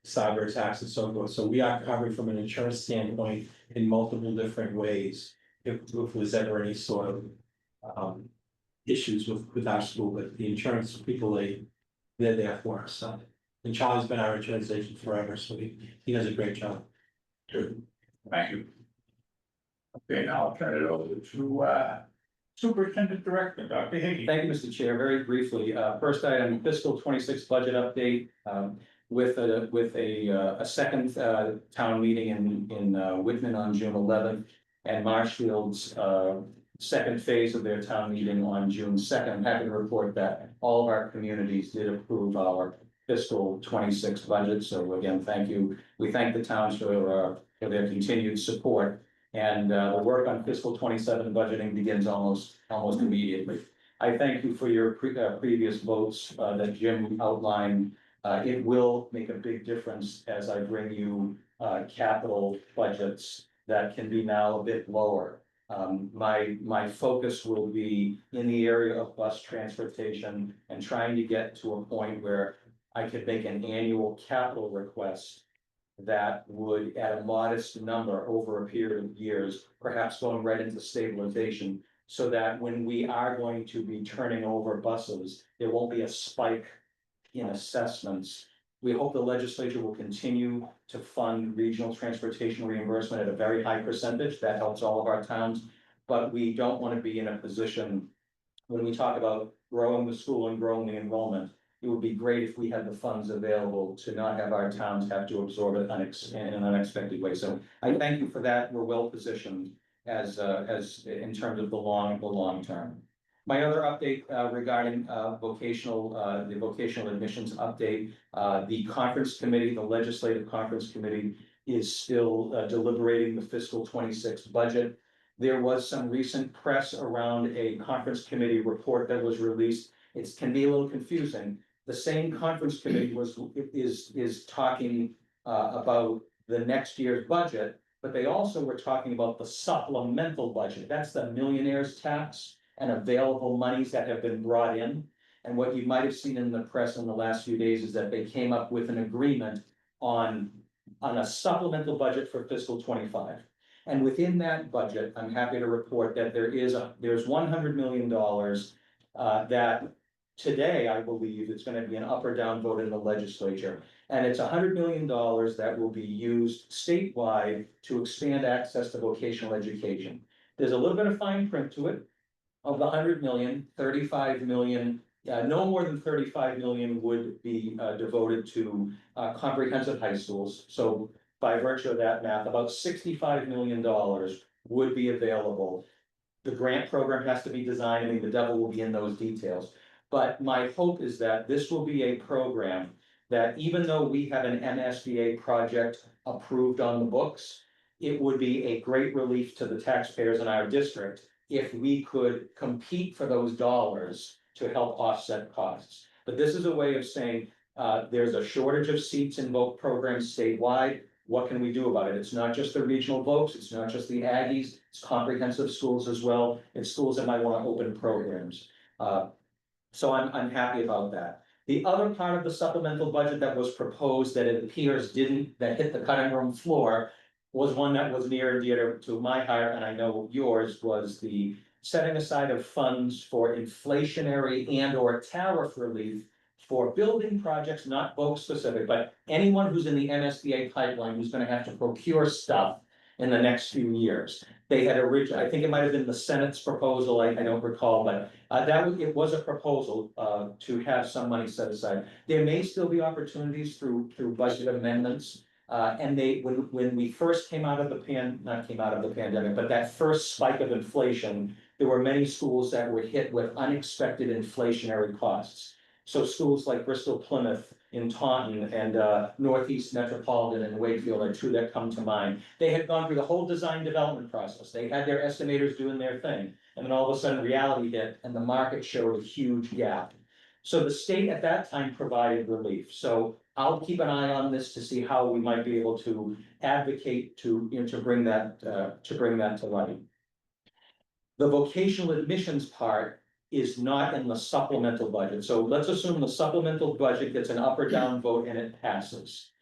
S4: cyber attacks and so forth, so we are covered from an insurance standpoint in multiple different ways. If there's ever any sort of issues with our school, but the insurance people, they're there for us, so. And Charlie's been our insurance agent forever, so he does a great job.
S1: Good. Thank you. Okay, now I'll turn it over to, Superintendent Director, Dr. Hickey.
S4: Thank you, Mr. Chair. Very briefly, first item, fiscal 26 budget update, with a second, town meeting in Whitman on June 11th. And Marshfield's, second phase of their town meeting on June 2nd. I'm happy to report that all of our communities did approve our fiscal 26 budget. So again, thank you. We thank the towns for their continued support. And the work on fiscal 27 budgeting begins almost immediately. I thank you for your previous votes that Jim outlined. It will make a big difference as I bring you capital budgets that can be now a bit lower. My focus will be in the area of bus transportation and trying to get to a point where I could make an annual capital request that would, at a modest number over a period of years, perhaps going right into stabilization, so that when we are going to be turning over buses, there won't be a spike in assessments. We hope the legislature will continue to fund regional transportation reimbursement at a very high percentage. That helps all of our towns. But we don't want to be in a position when we talk about growing the school and growing the enrollment. It would be great if we had the funds available to not have our towns have to absorb it in an unexpected way. So I thank you for that. We're well positioned as in terms of the long term. My other update regarding the vocational admissions update, the conference committee, the legislative conference committee is still deliberating the fiscal 26 budget. There was some recent press around a conference committee report that was released. It can be a little confusing. The same conference committee is talking about the next year's budget, but they also were talking about the supplemental budget. That's the millionaire's tax and available monies that have been brought in. And what you might have seen in the press in the last few days is that they came up with an agreement on a supplemental budget for fiscal 25. And within that budget, I'm happy to report that there's $100 million that today, I believe, it's going to be an up or down vote in the legislature. And it's $100 million that will be used statewide to expand access to vocational education. There's a little bit of fine print to it. Of the 100 million, 35 million, no more than 35 million would be devoted to comprehensive high schools. So by virtue of that math, about $65 million would be available. The grant program has to be designed. I mean, the devil will be in those details. But my hope is that this will be a program that, even though we have an MSBA project approved on the books, it would be a great relief to the taxpayers in our district if we could compete for those dollars to help offset costs. But this is a way of saying, there's a shortage of seats in voc programs statewide. What can we do about it? It's not just the regional vocs, it's not just the Aggies, it's comprehensive schools as well. It's schools that might want to open programs. So I'm happy about that. The other part of the supplemental budget that was proposed that it appears that hit the cutting room floor was one that was near and dear to my heart, and I know yours, was the setting aside of funds for inflationary and or tariff relief for building projects, not voc specific, but anyone who's in the MSBA pipeline who's going to have to procure stuff in the next few years. They had originally, I think it might have been the Senate's proposal, I don't recall, but it was a proposal to have some money set aside. There may still be opportunities through budget amendments. And when we first came out of the pandemic, but that first spike of inflation, there were many schools that were hit with unexpected inflationary costs. So schools like Bristol Plymouth in Taunton and Northeast Metropolitan and Wakefield are two that come to mind. They had gone through the whole design development process. They had their estimators doing their thing. And then all of a sudden reality hit and the market showed a huge gap. So the state at that time provided relief. So I'll keep an eye on this to see how we might be able to advocate to bring that to light. The vocational admissions part is not in the supplemental budget. So let's assume the supplemental budget gets an up or down vote and it passes.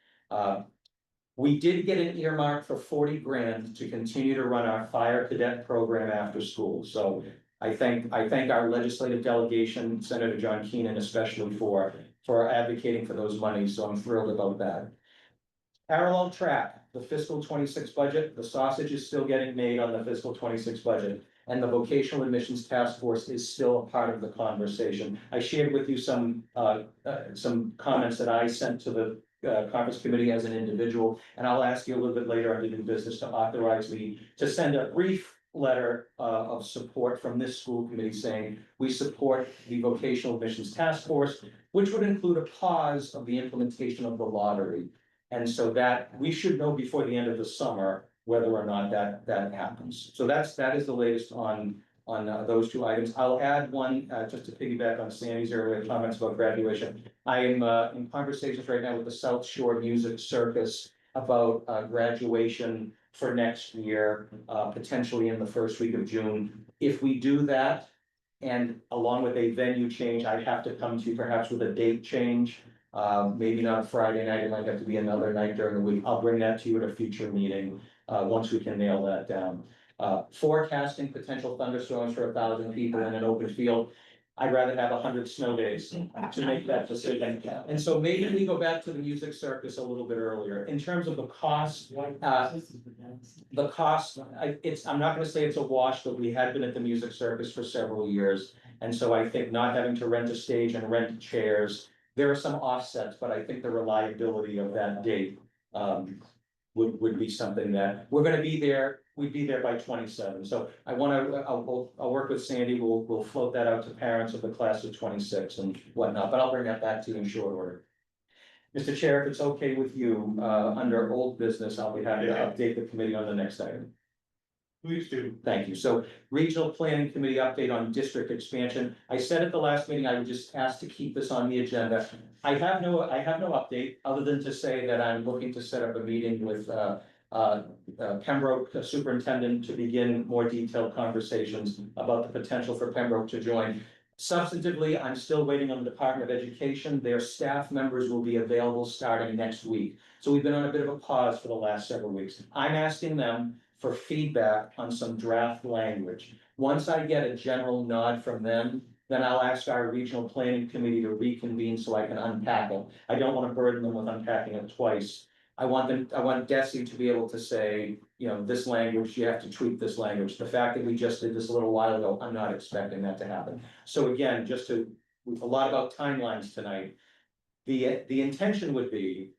S4: We did get an earmark for 40 grand to continue to run our fire cadet program after school. So I thank our legislative delegation, Senator John Keenan especially for advocating for those monies. So I'm thrilled about that. Parallel track, the fiscal 26 budget, the sausage is still getting made on the fiscal 26 budget. And the vocational admissions task force is still a part of the conversation. I shared with you some comments that I sent to the conference committee as an individual, and I'll ask you a little bit later under new business to authorize me to send a brief letter of support from this school committee saying we support the vocational admissions task force, which would include a pause of the implementation of the lottery. And so that we should know before the end of the summer whether or not that happens. So that is the latest on those two items. I'll add one just to piggyback on Sandy's earlier comments about graduation. I am in conversations right now with the South Shore Music Circus about graduation for next year, potentially in the first week of June. If we do that, and along with a venue change, I'd have to come to you perhaps with a date change. Maybe not a Friday night, it might have to be another night during the week. I'll bring that to you at a future meeting, once we can nail that down. Forecasting potential thunderstorms for 1,000 people in an open field. I'd rather have 100 snow days to make that decision. And so maybe we go back to the music circus a little bit earlier. In terms of the cost, I'm not gonna say it's a wash, but we had been at the music circus for several years. And so I think not having to rent a stage and rent chairs, there are some offsets, but I think the reliability of that date would be something that, we're gonna be there, we'd be there by 27. So I wanna, I'll work with Sandy, we'll float that out to parents of the class of 26 and whatnot, but I'll bring that back to you in short order. Mr. Chair, if it's okay with you, under old business, I'll be happy to update the committee on the next item.
S1: Please do.
S4: Thank you. So Regional Planning Committee update on district expansion. I said at the last meeting, I would just ask to keep this on the agenda. I have no update, other than to say that I'm looking to set up a meeting with Pembroke Superintendent to begin more detailed conversations about the potential for Pembroke to join. Substantively, I'm still waiting on the Department of Education. Their staff members will be available starting next week. So we've been on a bit of a pause for the last several weeks. I'm asking them for feedback on some draft language. Once I get a general nod from them, then I'll ask our regional planning committee to reconvene so I can unpack it. I don't want to burden them with unpacking it twice. I want DESI to be able to say, you know, this language, you have to tweak this language. The fact that we just did this a little while ago, I'm not expecting that to happen. So again, a lot about timelines tonight. The intention would be,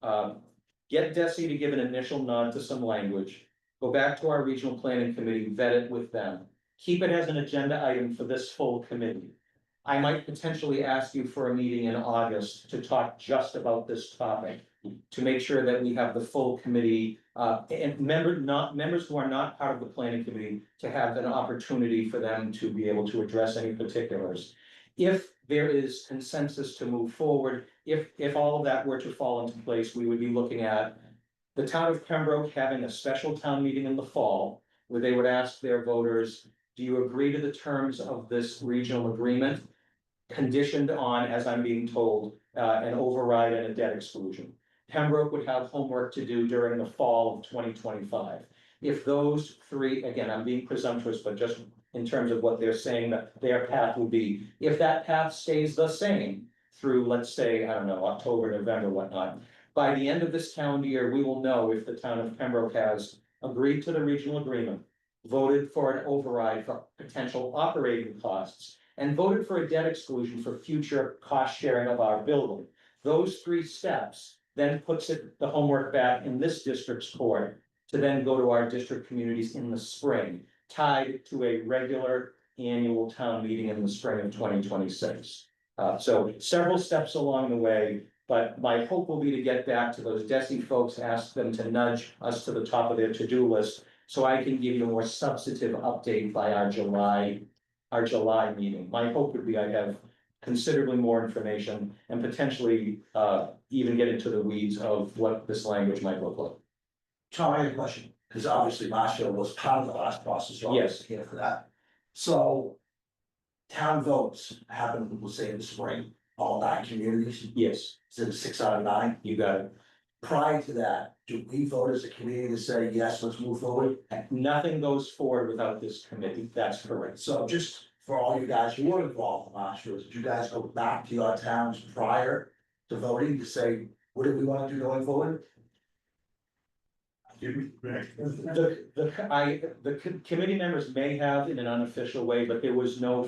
S4: get DESI to give an initial nod to some language. Go back to our regional planning committee, vet it with them, keep it as an agenda item for this full committee. I might potentially ask you for a meeting in August to talk just about this topic, to make sure that we have the full committee, and members who are not part of the planning committee, to have an opportunity for them to be able to address any particulars. If there is consensus to move forward, if all of that were to fall into place, we would be looking at the town of Pembroke having a special town meeting in the fall, where they would ask their voters, do you agree to the terms of this regional agreement? Conditioned on, as I'm being told, an override and a debt exclusion. Pembroke would have homework to do during the fall of 2025. If those three, again, I'm being presumptuous, but just in terms of what they're saying that their path will be, if that path stays the same through, let's say, I don't know, October, November, whatnot, by the end of this calendar year, we will know if the town of Pembroke has agreed to the regional agreement, voted for an override for potential operating costs, and voted for a debt exclusion for future cost sharing of our building. Those three steps then puts the homework back in this district's court to then go to our district communities in the spring, tied to a regular annual town meeting in the spring of 2026. So several steps along the way, but my hope will be to get back to those DESI folks, ask them to nudge us to the top of their to-do list, so I can give you a more substantive update by our July meeting. My hope would be I have considerably more information and potentially even get into the weeds of what this language might look like.
S13: Tom, I have a question, because obviously Marshall was part of the last process, so I was
S4: Yes.
S13: here for that. So town votes happen, we'll say in the spring, all 9 communities,
S4: Yes,
S13: is it 6 out of 9?
S4: you got it.
S13: Prior to that, do we vote as a committee to say, yes, let's move forward?
S4: Nothing goes forward without this committee. That's correct.
S13: So just for all you guys who were involved in last year, did you guys go back to your towns prior to voting to say, what do we want to do going forward?
S4: The committee members may have in an unofficial way, but there was no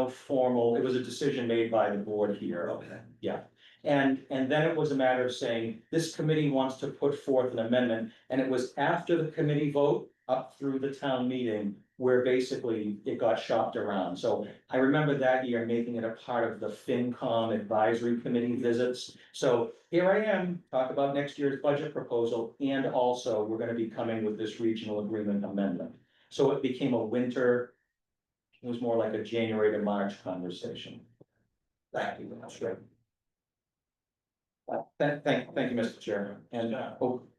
S4: formal, it was a decision made by the board here.
S13: Okay.
S4: Yeah, and then it was a matter of saying, this committee wants to put forth an amendment, and it was after the committee vote up through the town meeting where basically it got shopped around. So I remember that year making it a part of the FinCom advisory committee visits. So here I am, talk about next year's budget proposal, and also we're gonna be coming with this regional agreement amendment. So it became a winter, it was more like a January to March conversation. Thank you, that's great. Thank you, Mr. Chairman. And,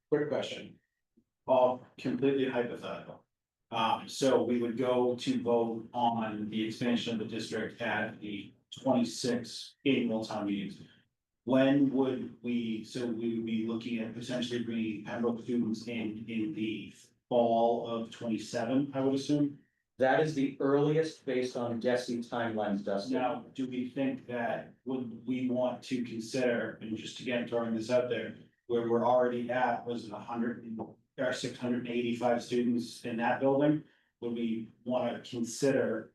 S14: Quick question. All completely hypothetical. So we would go to vote on the expansion of the district at the 26 annual town meetings. When would we, so we would be looking at potentially bringing Pembroke students in the fall of 27, I would assume?
S4: that is the earliest based on DESI timelines, Dustin.
S14: Now, do we think that, would we want to consider, and just again throwing this out there, where we're already at, was it 685 students in that building? Would we want to consider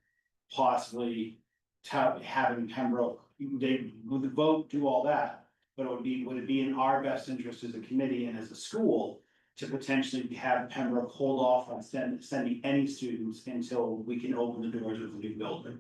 S14: possibly having Pembroke, they would vote, do all that, but would it be in our best interest as a committee and as a school to potentially have Pembroke hold off on sending any students until we can open the doors of the new building?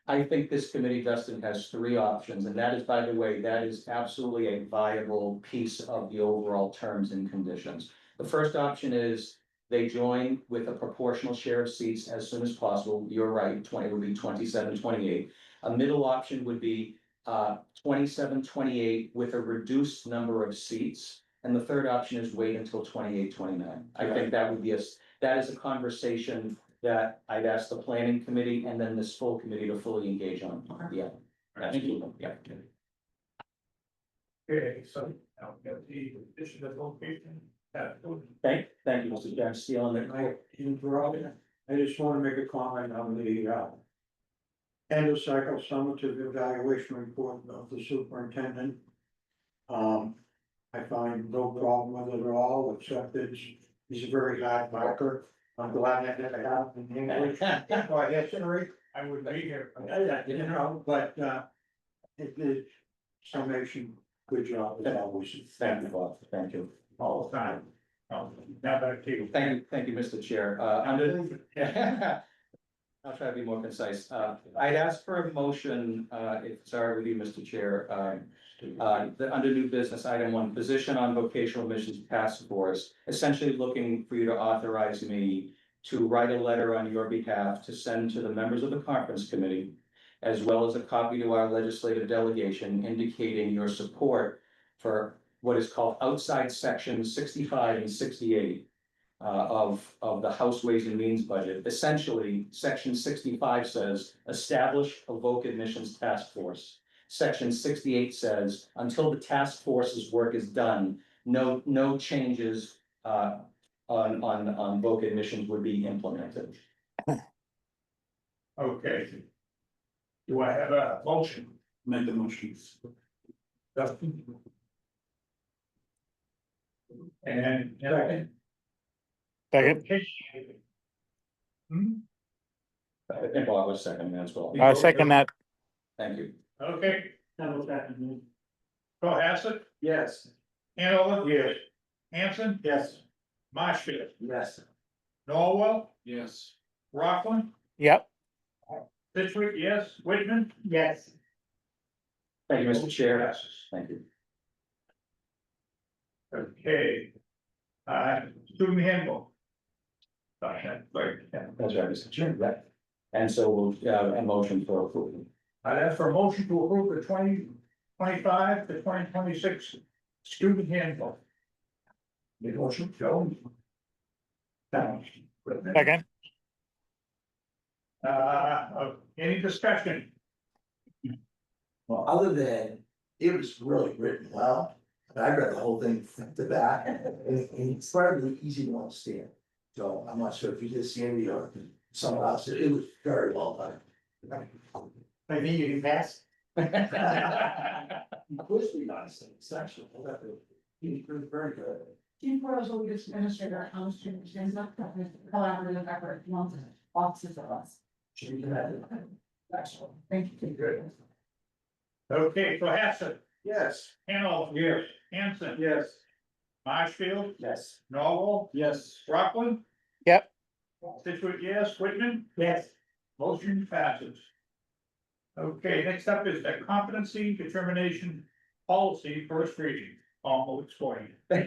S4: I think this committee, Dustin, has three options, and that is, by the way, that is absolutely a viable piece of the overall terms and conditions. The first option is they join with a proportional share of seats as soon as possible. You're right, 20 would be 27, 28. A middle option would be 27, 28 with a reduced number of seats. And the third option is wait until 28, 29. I think that would be that is a conversation that I'd ask the planning committee and then this full committee to fully engage on. Yeah. Absolutely. Yeah.
S1: Okay, so I'll get the addition of location.
S4: Thank you, Mr. Chair. Stealing the.
S2: I just want to make a comment on the end of cycle summative evaluation report of the superintendent. I find no problem with it at all, except he's a very hard marker. I'm glad that it happened in English. For history,
S1: I would be here.
S2: you know, but it is summation, good job as always.
S4: Thank you, Bob. Thank you.
S1: All the time. Now back to you.
S4: Thank you, Mr. Chair. I'll try to be more concise. I'd ask for a motion, if it's all right with you, Mr. Chair, under new business, item 1, position on vocational missions task force, essentially looking for you to authorize me to write a letter on your behalf to send to the members of the conference committee, as well as a copy to our legislative delegation indicating your support for what is called outside sections 65 and 68 of the House Ways and Means budget. Essentially, section 65 says, establish a voc admissions task force. Section 68 says, until the task force's work is done, no changes on voc admissions would be implemented.
S1: Okay. Do I have a motion?
S14: Make the motions.
S1: Dustin? And second.
S10: Second.
S4: And Bob was second as well.
S10: I second that.
S4: Thank you.
S1: Okay. Cohasset,
S13: Yes.
S1: Hanover. Yes. Hanson,
S13: Yes.
S1: Marshfield,
S13: Yes.
S1: Norwell,
S5: Yes.
S1: Rockland,
S10: Yep.
S1: Situate, yes, Whitman.
S3: Yes.
S4: Thank you, Mr. Chair.
S1: Passes.
S4: Thank you.
S1: Okay. Student handbook. Right, yeah.
S4: That's right, Mr. Chair. Right. And so we'll, a motion for approval.
S1: I'd ask for a motion to approve the 2025 to 2026 student handbook. Need a motion, Joe?
S10: Second.
S1: Any discussion?
S13: Well, other than, it was really written well, and I read the whole thing front to back, and it's incredibly easy to understand. So I'm not sure if you did Sandy or someone else, it was very well done.
S3: I think you can pass.
S13: Of course, we honestly, it's actually, he's very good.
S12: Team Pros will be administrator, how students ends up collaborative effort among offices of us. Excellent. Thank you.
S1: Good. Okay, Cohasset,
S13: Yes.
S1: Hanover. Yes. Hanson.
S13: Yes.
S1: Marshfield,
S13: Yes.
S1: Norwell,
S13: Yes.
S1: Rockland.
S10: Yep.
S1: Situate, yes, Whitman.
S3: Yes.
S1: Motion passes. Okay, next up is the competency determination policy first reading. Paul will explain.
S4: So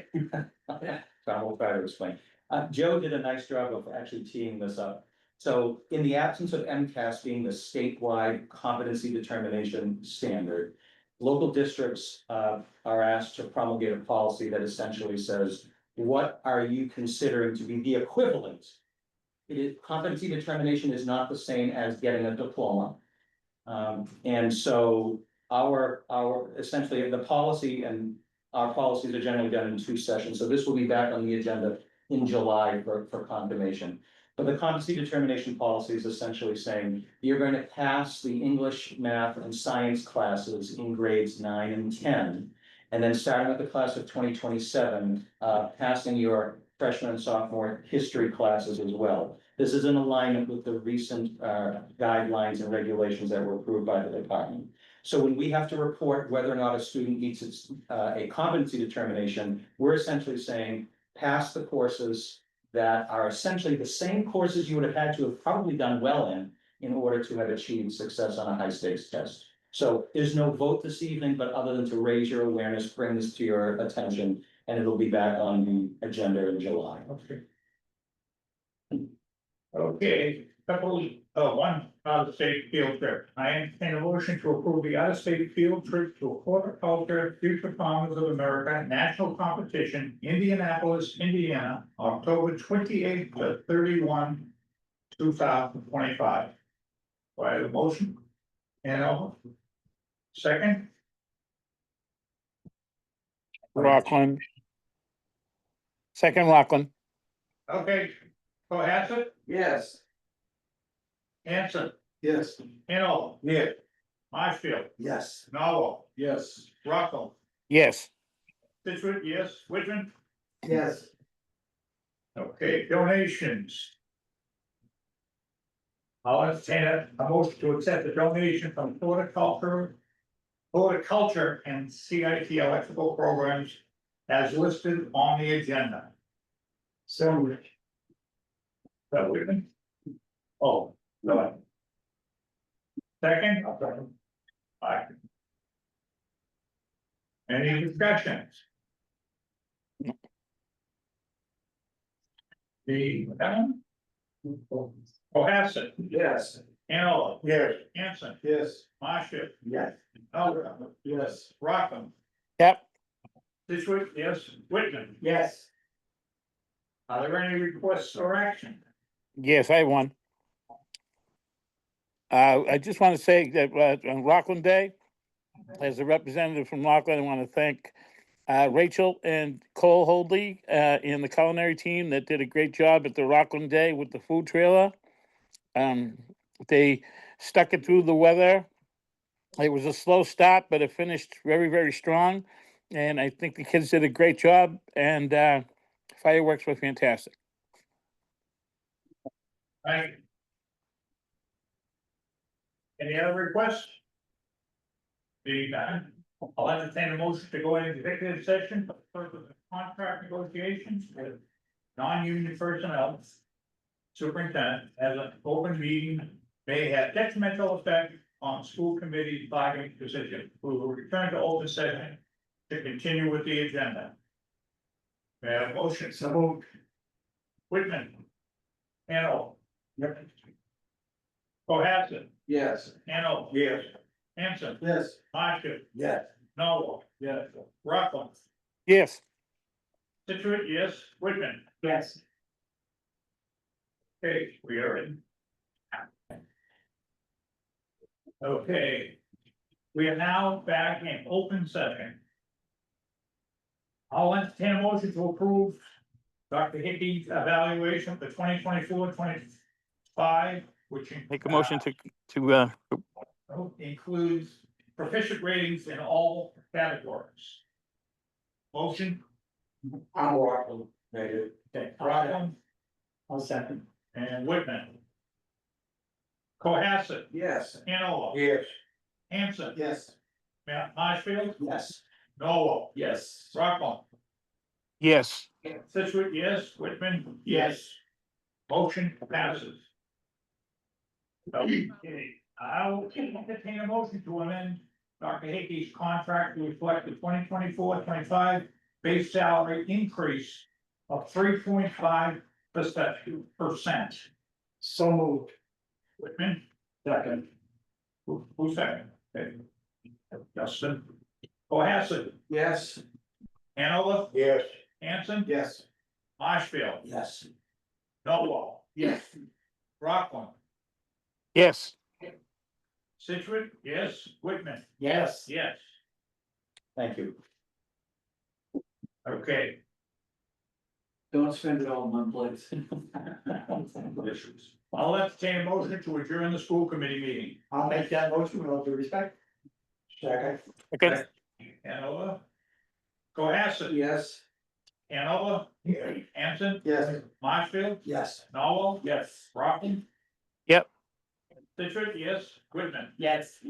S4: I will try to explain. Joe did a nice job of actually teeing this up. So in the absence of MCAS being the statewide competency determination standard, local districts are asked to promulgate a policy that essentially says, what are you considering to be the equivalent? It is, competency determination is not the same as getting a diploma. And so our essentially the policy and our policies are generally done in 2 sessions. So this will be back on the agenda in July for confirmation. But the competency determination policy is essentially saying you're going to pass the English, math, and science classes in grades 9 and 10. And then starting with the class of 2027, passing your freshman and sophomore history classes as well. This is in alignment with the recent guidelines and regulations that were approved by the department. So when we have to report whether or not a student meets its, a competency determination, we're essentially saying, pass the courses that are essentially the same courses you would have had to have probably done well in order to have achieved success on a high stakes test. So there's no vote this evening, but other than to raise your awareness, bring this to your attention, and it'll be back on the agenda in July.
S1: Okay, one out-of-state field trip. I entertain a motion to approve the out-of-state field trip to Horticulture Future Farmers of America National Competition, Indianapolis, Indiana, October 28th to 31, 2025. Do I have a motion? And second?
S10: Rockland. Second Rockland.
S1: Okay, Cohasset,
S11: Yes.
S1: Hanson,
S13: Yes.
S1: Hanover,
S13: Yeah.
S1: Marshfield,
S13: Yes.
S1: Norwell,
S13: Yes.
S1: Rockwell,
S10: Yes.
S1: Situate, yes, Whitman.
S3: Yes.
S1: Okay, donations. I'll entertain a motion to accept the donation from horticulture and CIT electrical programs as listed on the agenda.
S3: So.
S1: That Whitman? Oh, go ahead. Second? Aye. Any discussions? The, Cohasset,
S13: Yes.
S1: Hanover,
S13: Yes.
S1: Hanson,
S13: Yes.
S1: Marshfield,
S13: Yes.
S1: Elder,
S13: Yes.
S1: Rockham,
S10: Yep.
S1: Situate, yes, Whitman.
S3: Yes.
S1: Are there any requests or action?
S10: Yes, I won. I just want to say that on Rockland Day, as a representative from Rockland, I want to thank Rachel and Cole Holdley and the culinary team that did a great job at the Rockland Day with the food trailer. They stuck it through the weather. It was a slow start, but it finished very, very strong. And I think the kids did a great job, and fireworks were fantastic.
S1: Thank you. Any other requests? Being none, I'll entertain a motion to go into executive session for the purpose of contract negotiations with non-union personnel. Superintendent, as an open meeting may have detrimental effect on school committee bargaining position. We will return to open session to continue with the agenda. May I have a motion? So moved. Whitman. Hanover. Yep. Cohasset.
S11: Yes.
S1: Hanover. Yes. Hanson.
S13: Yes.
S1: Marshall.
S13: Yes.
S1: Norwell. Yes. Rockland.
S10: Yes.
S1: Situate, yes. Whitman.
S3: Yes.
S1: Okay, we are in. Okay. We are now back in open session. I'll entertain a motion to approve Dr. Hickey's evaluation for 2024-25, which
S10: Make a motion to
S1: includes proficient ratings in all categories. Motion?
S2: I'm Rockland, made it.
S1: Okay, Rockland
S3: I'll second.
S1: and Whitman. Cohasset,
S11: Yes.
S1: Hanover,
S2: Yes.
S1: Hanson,
S13: Yes.
S1: Marshfield,
S11: Yes.
S1: Norwell,
S11: Yes.
S1: Rockland.
S10: yes.
S1: Situate, yes. Whitman, yes. Motion passes. Okay, I'll entertain a motion to amend Dr. Hickey's contract to reflect the 2024-25 base salary increase of 3.5%.
S3: So moved.
S1: Whitman,
S3: Second.
S1: who's second? Okay. Justin. Cohasset,
S11: Yes.
S1: Hanover,
S2: Yes.
S1: Hanson,
S13: Yes.
S1: Marshfield,
S11: Yes.
S1: Norwell,
S3: Yes.
S1: Rockland,
S10: Yes.
S1: Situate, yes. Whitman,
S3: Yes.
S1: yes.
S4: Thank you.
S1: Okay.
S15: Don't spend it all in one place.
S1: I'll entertain a motion to adjourn the school committee meeting.
S3: I'll make that motion with all due respect.
S2: Second.
S10: Okay.
S1: Hanover. Cohasset,
S11: Yes.
S1: Hanover, Hanson,
S3: Yes.
S1: Marshfield,
S13: Yes.
S1: Norwell, yes. Rockland.
S10: Yep.
S1: Situate, yes. Whitman,
S3: Yes.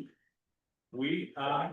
S1: We are.